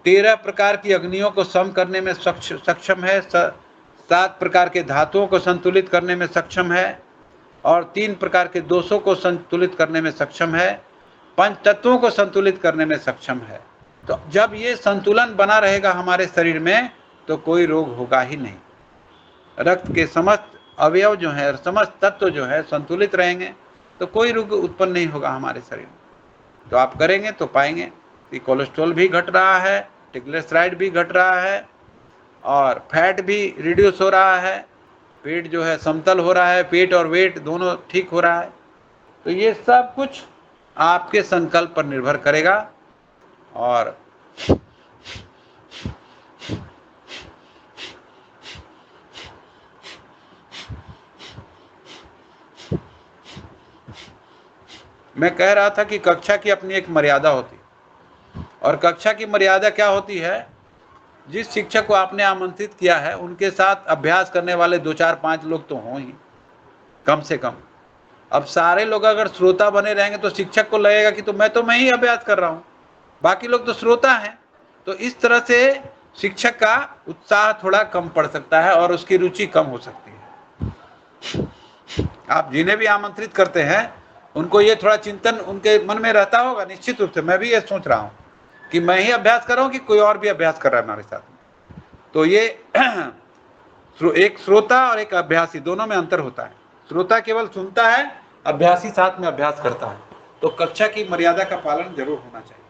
13 प्रकार की अग्नियों को सम करने में सक्षम है। 7 प्रकार के धातुओं को संतुलित करने में सक्षम है और 3 प्रकार के दोषों को संतुलित करने में सक्षम है। 5 तत्वों को संतुलित करने में सक्षम है। तो जब ये संतुलन बना रहेगा हमारे शरीर में तो कोई रोग होगा ही नहीं। रक्त के समस्त अवयव जो है, समस्त तत्व जो है संतुलित रहेंगे तो कोई रोग उत्पन्न नहीं होगा हमारे शरीर में। तो आप करेंगे तो पाएंगे कि कोलेस्ट्रॉल भी घट रहा है, ट्रिग्लिसराइड भी घट रहा है और फैट भी रिड्यूस हो रहा है, पेट जो है समतल हो रहा है, पेट और वेट दोनों ठीक हो रहा है। तो ये सब कुछ आपके संकल्प पर निर्भर करेगा। और मैं कह रहा था कि कक्षा की अपनी एक मर्यादा होती, और कक्षा की मर्यादा क्या होती है, जिस शिक्षक को आपने आमंत्रित किया है उनके साथ अभ्यास करने वाले 2 4 5 लोग तो हों ही कम से कम। अब सारे लोग अगर श्रोता बने रहेंगे तो शिक्षक को लगेगा कि मैं ही अभ्यास कर रहा हूँ, बाकी लोग तो श्रोता हैं। तो इस तरह से शिक्षक का उत्साह थोड़ा कम पड़ सकता है और उसकी रुचि कम हो सकती है। आप जिन्हें भी आमंत्रित करते हैं उनको ये थोड़ा चिंतन उनके मन में रहता होगा, निश्चित रूप से मैं भी ये सोच रहा हूँ कि मैं ही अभ्यास कर रहा हूँ कि कोई और भी अभ्यास कर रहा है हमारे साथ। तो ये एक श्रोता और एक अभ्यासी दोनों में अंतर होता है। श्रोता केवल सुनता है, अभ्यासी साथ में अभ्यास करता है। तो कक्षा की मर्यादा का पालन जरूर होना चाहिए।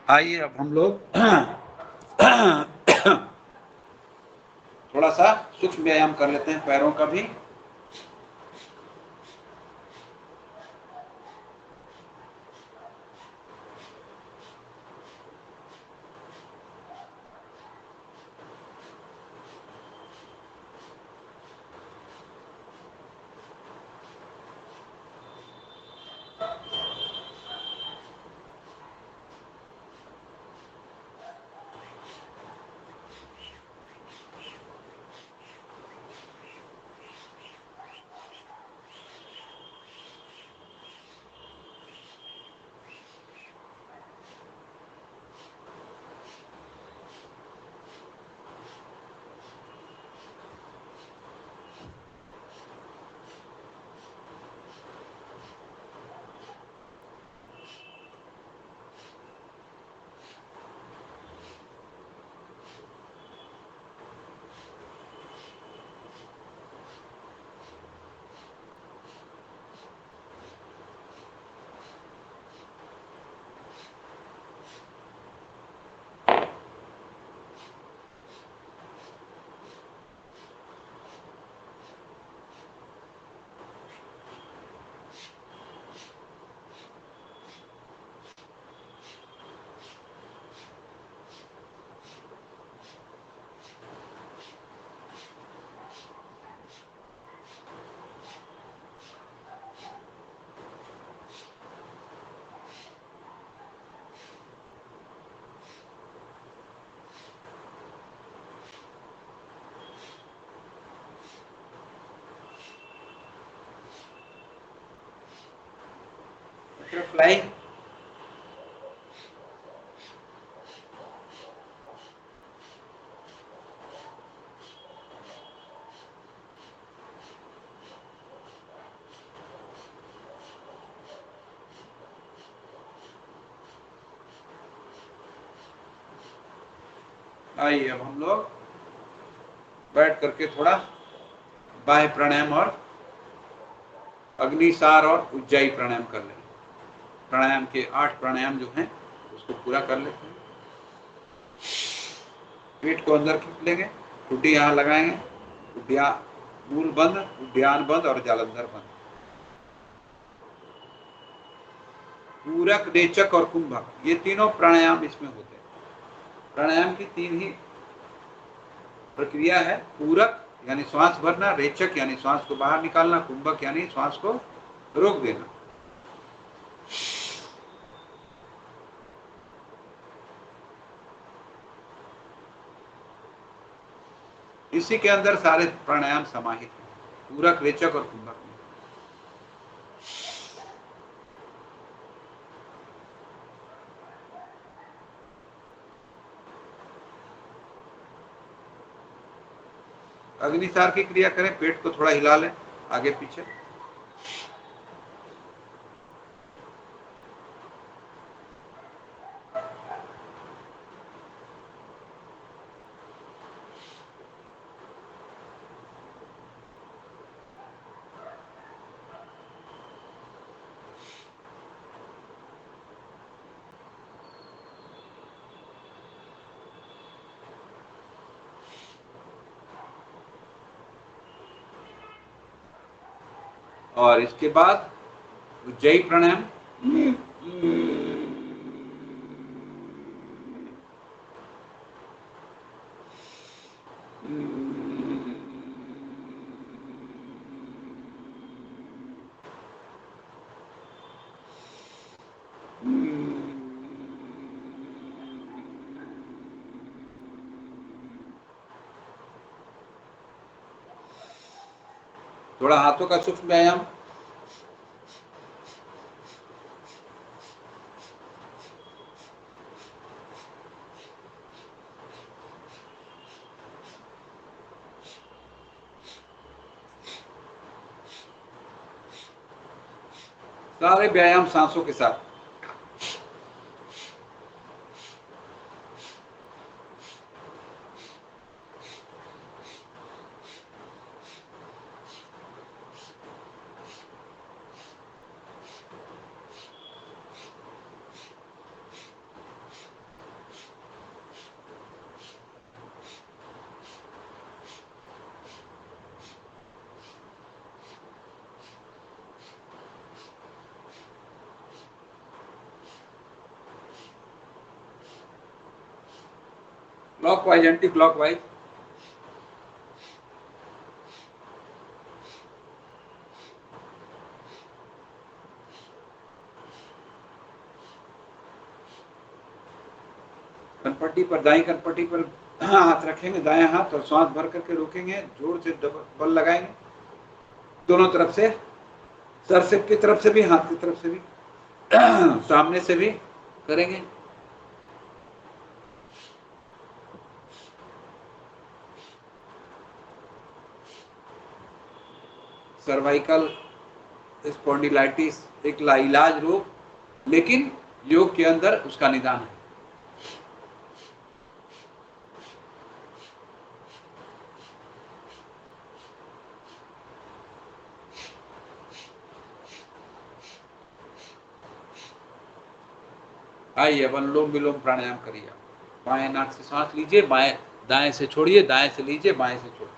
आइए अब हम लोग थोड़ा सा सूक्ष्म व्यायाम कर लेते हैं पैरों का भी। बटरफ्लाई, आइए अब हम लोग बैठ करके थोड़ा बाह्य प्राणायाम और अग्निसार और उज्जाई प्राणायाम कर लेंगे। प्राणायाम के 8 प्राणायाम जो हैं उसको पूरा कर लेते हैं। पेट को अंदर खींच लेंगे, ठुड्डी यहाँ लगाएंगे, ठुड्डियाँ मूल बंद, उद्यान बंद और जालंधर बंद। पूरक, रेचक और कुंभक, ये तीनों प्राणायाम इसमें होते हैं। प्राणायाम की 3 ही प्रक्रिया है। पूरक यानी श्वास भरना, रेचक यानी श्वास को बाहर निकालना, कुंभक यानी श्वास को रोक देना। इसी के अंदर सारे प्राणायाम समाहित हैं, पूरक, रेचक और कुंभक में। अग्निसार की क्रिया करें, पेट को थोड़ा हिला लें आगे पीछे। और इसके बाद उज्जयी प्राणायाम। थोड़ा हाथों का सूक्ष्म व्यायाम। सारे व्यायाम सांसों के साथ। Clockwise, anti clockwise. कनपट्टी पर, दाई कनपट्टी पर हाथ रखेंगे, दायां हाथ, और सांस भर करके रोकेंगे, जोर से बल लगाएंगे दोनों तरफ से, सर से की तरफ से भी, हाथ की तरफ से भी, सामने से भी करेंगे। सर्वाइकल स्पॉन्डिलाइटिस एक लाइलाज रोग, लेकिन योग के अंदर उसका निदान है। आइए अब अनुलोम विलोम प्राणायाम करिए। बाएं नाक से सांस लीजिए, बाएं दाएं से छोड़िए, दाएं से लीजिए, बाएं से छोड़िए।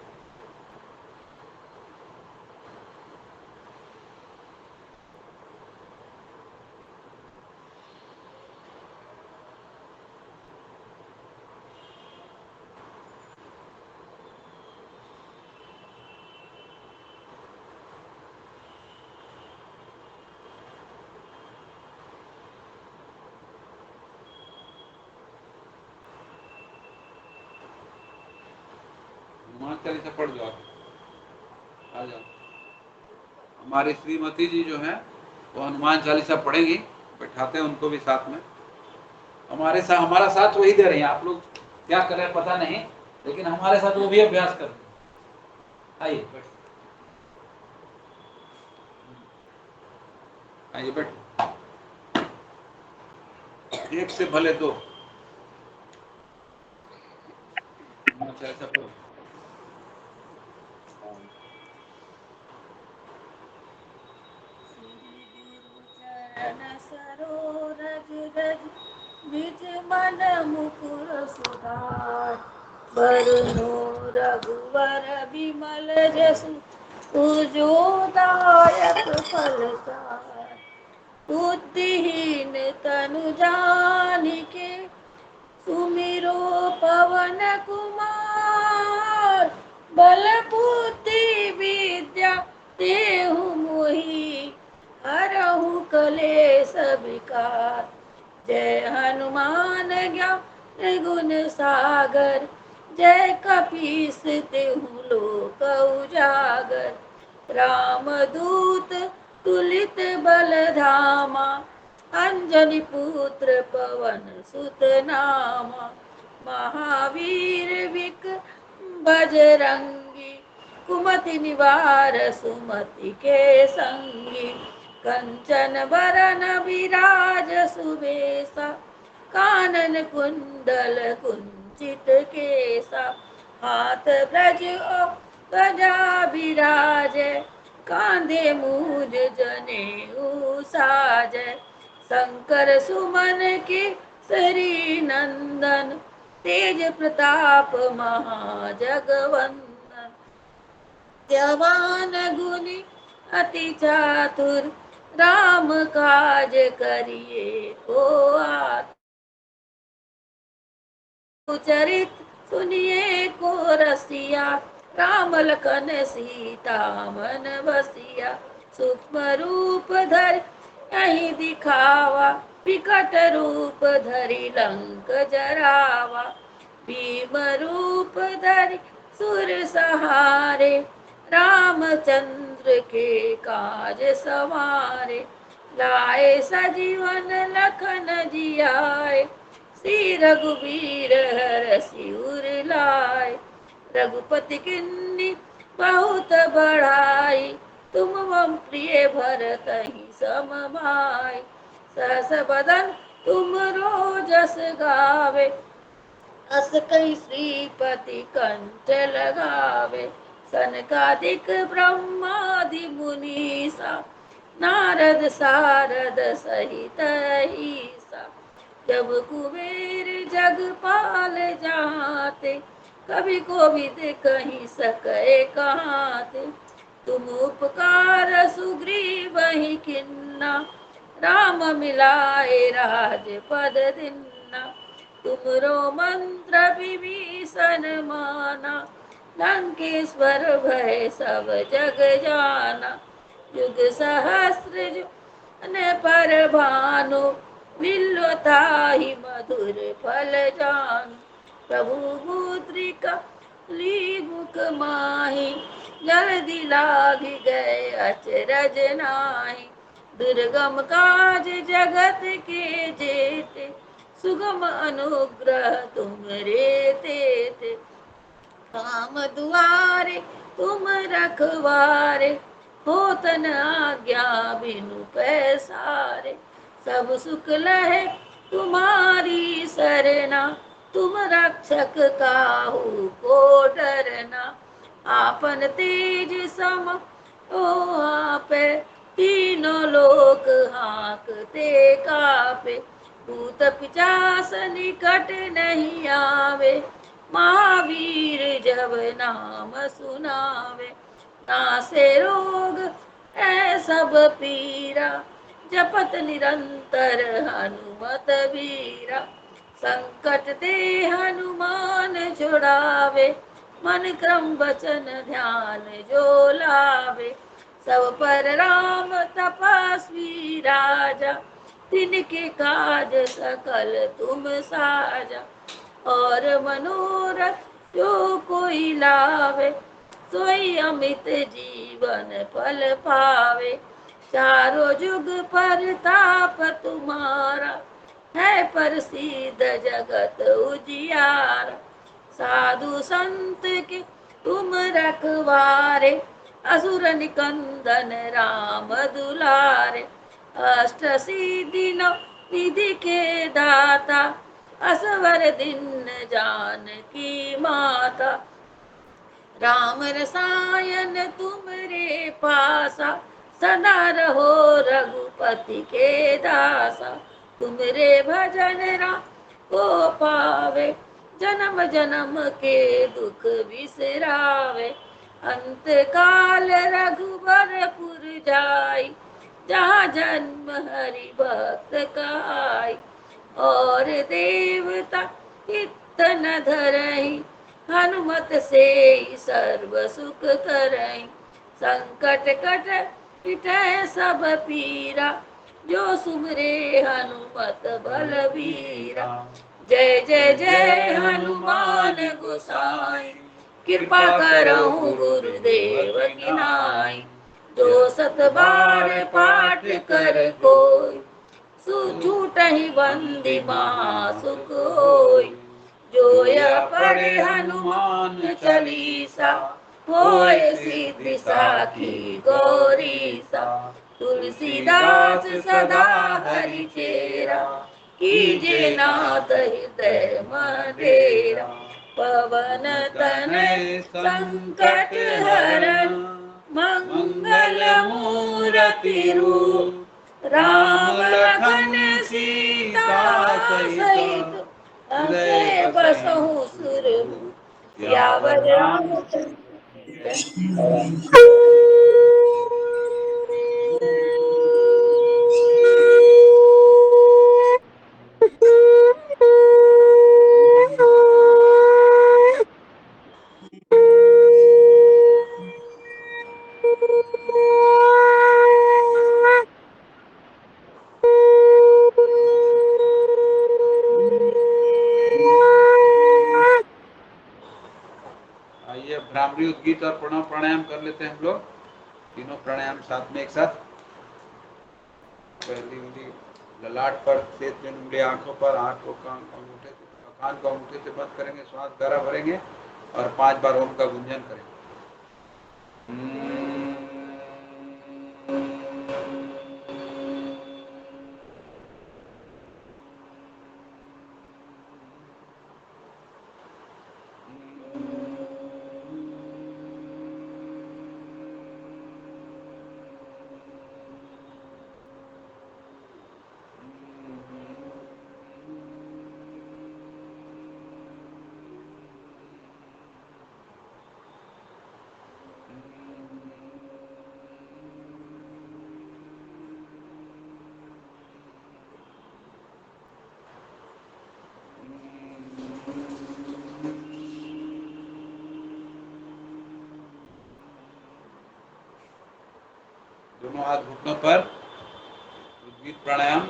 हनुमान चालीसा पढ़ जाओ, आ जाओ। हमारी श्रीमती जी जो है वो हनुमान चालीसा पढ़ेंगी, बैठाते हैं उनको भी साथ में। हमारे साथ, हमारा साथ वही दे रही हैं। आप लोग क्या करें पता नहीं, लेकिन हमारे साथ वो भी अभ्यास कर रहे हैं। आइए बैठ, आइए बैठ, एक से भले दो। हनुमान चालीसा पढ़ो। सरोरज रज निज मन मुकुर सुधार, बरनो रघुवर विमल जसु तुजो दायक फलचार। बुद्धिहीन तनु जानिके सुमिरो पवन कुमार, बल बुद्धि विद्या देहु मोहि, हरहु कलेश विकार। जय हनुमान ज्ञान गुण सागर, जय कपीस तिहु लोक उजागर। रामदूत तुलित बल धामा, अंजनी पुत्र पवन सुत नामा। महावीर विक्रम बजरंगी, कुमति निवार सुमति के संगी। कंचन बरन विराज सुबेसा, कानन कुंडल कुंचित केसा। हाथ ब्रज ध्वजा विराजे, कांधे मूज जनेऊ साजे। शंकर सुमन केसरी नंदन, तेज प्रताप महाजगवंदन। जवान गुणी अति चातुर, राम काज करिए को आतुर। चरित सुनिए को रसिया, राम लखन सीता मन बसिया। सूक्ष्म रूप धर यही दिखावा, विकट रूप धरि लंक जरावा। भीम रूप धरि सुर सहारे, रामचंद्र के काज सवारे। लाए सजीवन लखन जियाए, श्री रघुवीर हरषि उर लाए। रघुपति किन्नी बहुत बढ़ाई, तुम मम प्रिय भरतहि सम भाई। सहस बदन तुम रोजस गावे, अस कई श्रीपति कंठ लगावे। सनकादिक ब्रह्मादि मुनीसा, नारद सारद सहित ईसा। जब कुबेर जग पाल जाते, कभी कोविद कहीं सके कहाते। तुम उपकार सुग्रीव ही किन्ना, राम मिलाए राजपद दिन्ना। तुमरो मंत्र विभीषण माना, लंकेश्वर भय सब जग जाना। युग सहस्र जो न पर भानु, मिलो ताहि मधुर फल जानु। प्रभु मुद्रिका लीमुख माहि, जल्दी लागी गए अचरज नाहि। दुर्गम काज जगत के जेते, सुगम अनुग्रह तुम रे तेते। काम दुआरे तुम रखवारे, होत न आज्ञा बिनु पैसारे। सब सुख लहे तुम्हारी सरना, तुम रक्षक काहू को डरना। आपन तेज सम ओ आपे, तीनों लोक हाँकते कापे। भूत पिशाच निकट नहीं आवे, महावीर जब नाम सुनावे। नासे रोग है सब पीरा, जपत निरंतर हनुमत वीरा। संकट ते हनुमान छुड़ावे, मन क्रम वचन ध्यान जो लावे। सब पर राम तपस्वी राजा, तिनके काज सकल तुम साजा। और मनोरथ जो कोई लावे, सोई अमित जीवन फल पावे। चारों जुग परताप तुम्हारा, है प्रसिद्ध जगत उजियारा। साधु संत के तुम रखवारे, असुर निकंदन राम दुलारे। अष्ट सिद्धि नौ निधि के दाता, असवर दीन जानकी माता। राम रसायन तुमरे पासा, सदा रहो रघुपति के दासा। तुमरे भजन राम को पावे, जन्म जन्म के दुख बिसरावे। अंत काल रघुबरपुर जाई, जहाँ जन्म हरि भक्त कहाई। और देवता चित्त न धरई, हनुमत से सर्व सुख करई। संकट कट पिटै सब पीरा, जो सुमरे हनुमत बलबीरा। जय जय जय हनुमान गोसाई, कृपा करहु गुरुदेव की नाई। जो सत बार पाठ कर कोई, छूटहि बंदी सुख होय। जो यह पढ़े हनुमान चालीसा, होय सिद्धि साखी गौरीसा। तुलसीदास सदा हरि चेरा, कीजे नाथ हृदय मडेरा। पवन तनय संकट हरण, मंगल मूर्ति रूप। राम लखन सीता सहित, हंसे बसहु सुर। सियावर रामचंद्र आइए भ्रामरी उद्गीत और प्रणव प्राणायाम कर लेते हैं हम लोग। तीनों प्राणायाम साथ में एक साथ। पहली उंगली ललाट पर, फिर तीन उंगली आंखों पर, आंखों का अंगूठे, कान को अंगूठे से बंद करेंगे, श्वास गहरा भरेंगे और 5 बार ओम का गुंजन करेंगे। दोनों हाथ घुटनों पर, उद्गीत प्राणायाम।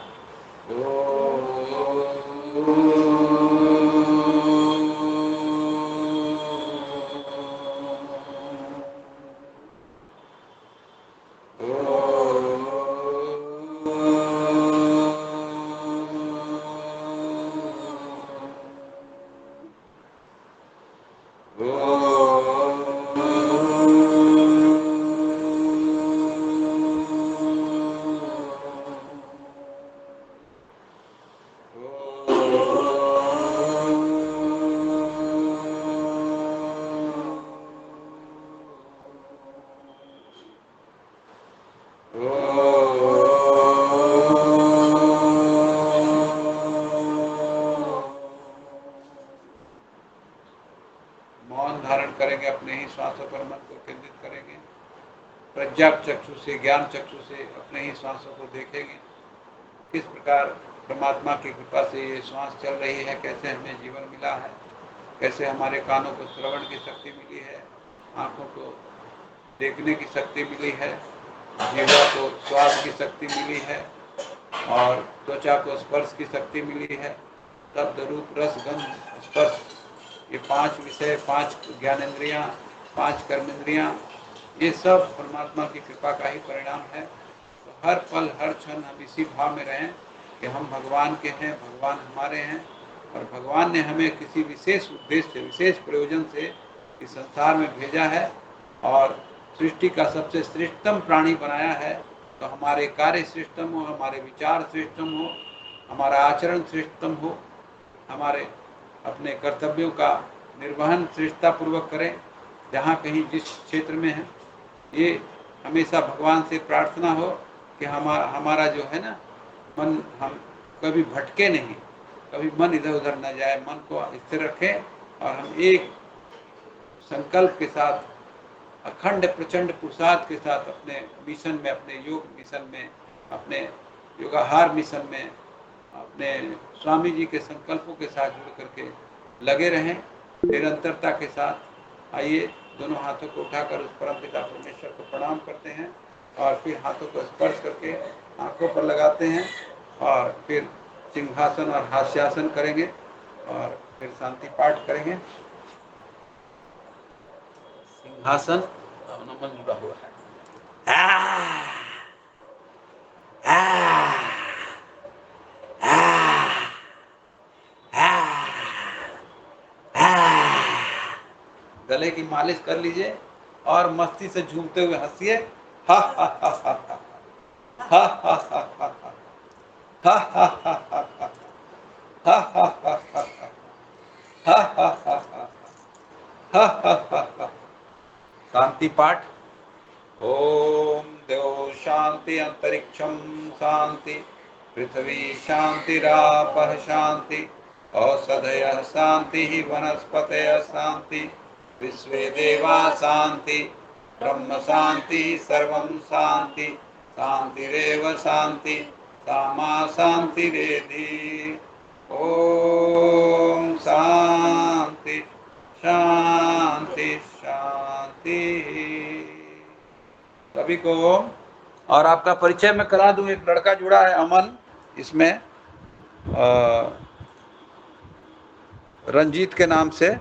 मौन धारण करेंगे, अपने ही श्वासों पर मन को केंद्रित करेंगे, प्रज्ञा चक्षु से, ज्ञान चक्षु से अपने ही श्वासों को देखेंगे, किस प्रकार परमात्मा की कृपा से ये श्वास चल रही है, कैसे हमें जीवन मिला है, कैसे हमारे कानों को श्रवण की शक्ति मिली है, आँखों को देखने की शक्ति मिली है, जीवा को स्वाद की शक्ति मिली है, और त्वचा को स्पर्श की शक्ति मिली है। शब्द, रूप, रस, गंध, स्पर्श, ये 5 विषय, 5 ज्ञानेंद्रियां, 5 कर्मेंद्रियां, ये सब परमात्मा की कृपा का ही परिणाम है। तो हर पल हर क्षण हम इसी भाव में रहें कि हम भगवान के हैं, भगवान हमारे हैं, और भगवान ने हमें किसी विशेष उद्देश्य, विशेष प्रयोजन से इस संसार में भेजा है और सृष्टि का सबसे श्रेष्ठतम प्राणी बनाया है। तो हमारे कार्य श्रेष्ठतम हो, हमारे विचार श्रेष्ठतम हो, हमारा आचरण श्रेष्ठतम हो, हमारे अपने कर्तव्यों का निर्वहन श्रेष्ठतापूर्वक करें, जहाँ कहीं जिस क्षेत्र में है। ये हमेशा भगवान से प्रार्थना हो कि हमारा जो है ना मन, हम कभी भटके नहीं, कभी मन इधर उधर न जाए, मन को स्थिर रखें और हम एक संकल्प के साथ, अखंड प्रचंड पुरुषार्थ के साथ अपने मिशन में, अपने योग मिशन में, अपने योगाहार मिशन में, अपने स्वामी जी के संकल्पों के साथ जुड़ करके लगे रहें निरंतरता के साथ। आइए दोनों हाथों को उठाकर उस परमपिता परमेश्वर को प्रणाम करते हैं और फिर हाथों को स्पर्श करके आंखों पर लगाते हैं और फिर सिंहासन और हास्यासन करेंगे और फिर शांति पाठ करेंगे। सिंहासन नमन जुड़ा हुआ है। गले की मालिश कर लीजिए और मस्ती से झूमते हुए हंसिए। हा हा हा हा हा हा हा हा हा हा हा हा हा हा हा। शांति पाठ। ओम देव शांति अंतरिक्षम शांति पृथ्वी शांतिरापः शांति औषधयः शांति वनस्पतयः शांति विश्वे देवा शांति ब्रह्म शांति सर्वं शांति शांतिरेव शांति सामा शांतिरेधि। ओम शांति शांति शांति। सभी को और आपका परिचय मैं करा दूं। एक लड़का जुड़ा है अमन, इसमें रंजीत के नाम से।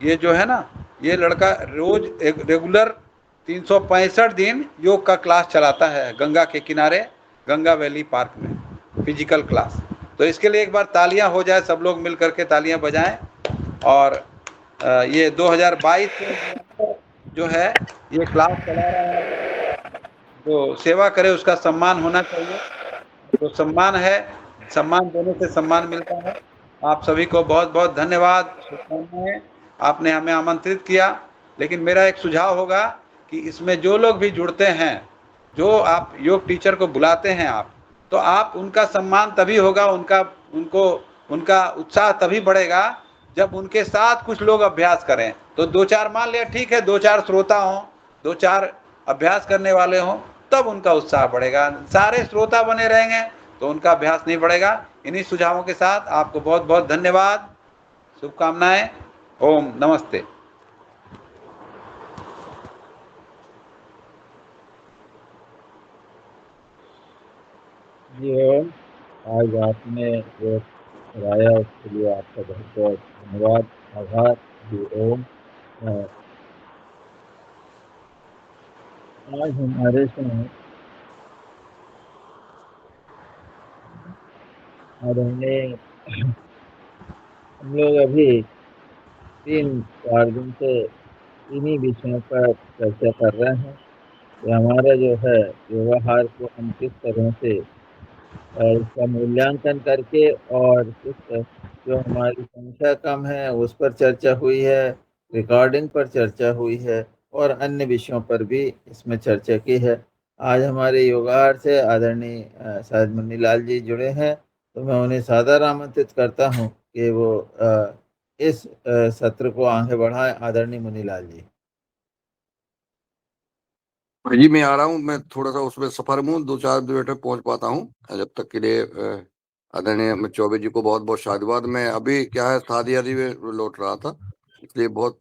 ये जो है ना, ये लड़का रोज एक रेगुलर 365 दिन योग का क्लास चलाता है गंगा के किनारे, गंगा वैली पार्क में, फिजिकल क्लास। तो इसके लिए एक बार तालियां हो जाए, सब लोग मिल करके तालियां बजाएं। और ये 2022 जो है ये क्लास चला रहा है, जो सेवा करे उसका सम्मान होना चाहिए। तो सम्मान है, सम्मान देने से सम्मान मिलता है। आप सभी को बहुत बहुत धन्यवाद, शुभकामनाएं। आपने हमें आमंत्रित किया, लेकिन मेरा एक सुझाव होगा कि इसमें जो लोग भी जुड़ते हैं, जो आप योग टीचर को बुलाते हैं आप, तो आप उनका सम्मान तभी होगा, उनका उत्साह तभी बढ़ेगा जब उनके साथ कुछ लोग अभ्यास करें। तो 2-4 मान लिया, ठीक है, 2-4 श्रोता हों, 2-4 अभ्यास करने वाले हों, तब उनका उत्साह बढ़ेगा। सारे श्रोता बने रहेंगे तो उनका अभ्यास नहीं बढ़ेगा। इन्हीं सुझावों के साथ आपको बहुत बहुत धन्यवाद, शुभकामनाएं। ओम नमस्ते। जी ओम। आज आपने जो कराया उसके लिए आपका बहुत बहुत धन्यवाद, आभार। जी ओम। अ, आज हमारे साथ आदरणीय, हम लोग अभी 3-4 दिन से इन्हीं विषयों पर चर्चा कर रहे हैं कि हमारा जो है व्यवहार को हम किस तरह से इसका मूल्यांकन करके, और किस जो हमारी संख्या कम है उस पर चर्चा हुई है, रिकॉर्डिंग पर चर्चा हुई है, और अन्य विषयों पर भी इसमें चर्चा की है। आज हमारे योगाहार से आदरणीय शायद मुन्नीलाल जी जुड़े हैं, तो मैं उन्हें सादर आमंत्रित करता हूँ कि वो इस सत्र को आगे बढ़ाएं। आदरणीय मुन्नीलाल जी। हाँ जी, मैं आ रहा हूँ। मैं थोड़ा सा उसमें सफर में हूँ, 2-4 मिनट में पहुंच पाता हूँ। जब तक के लिए आदरणीय अमित चौबे जी को बहुत बहुत साधुवाद। मैं अभी क्या है शादी आदि में लौट रहा था, इसलिए बहुत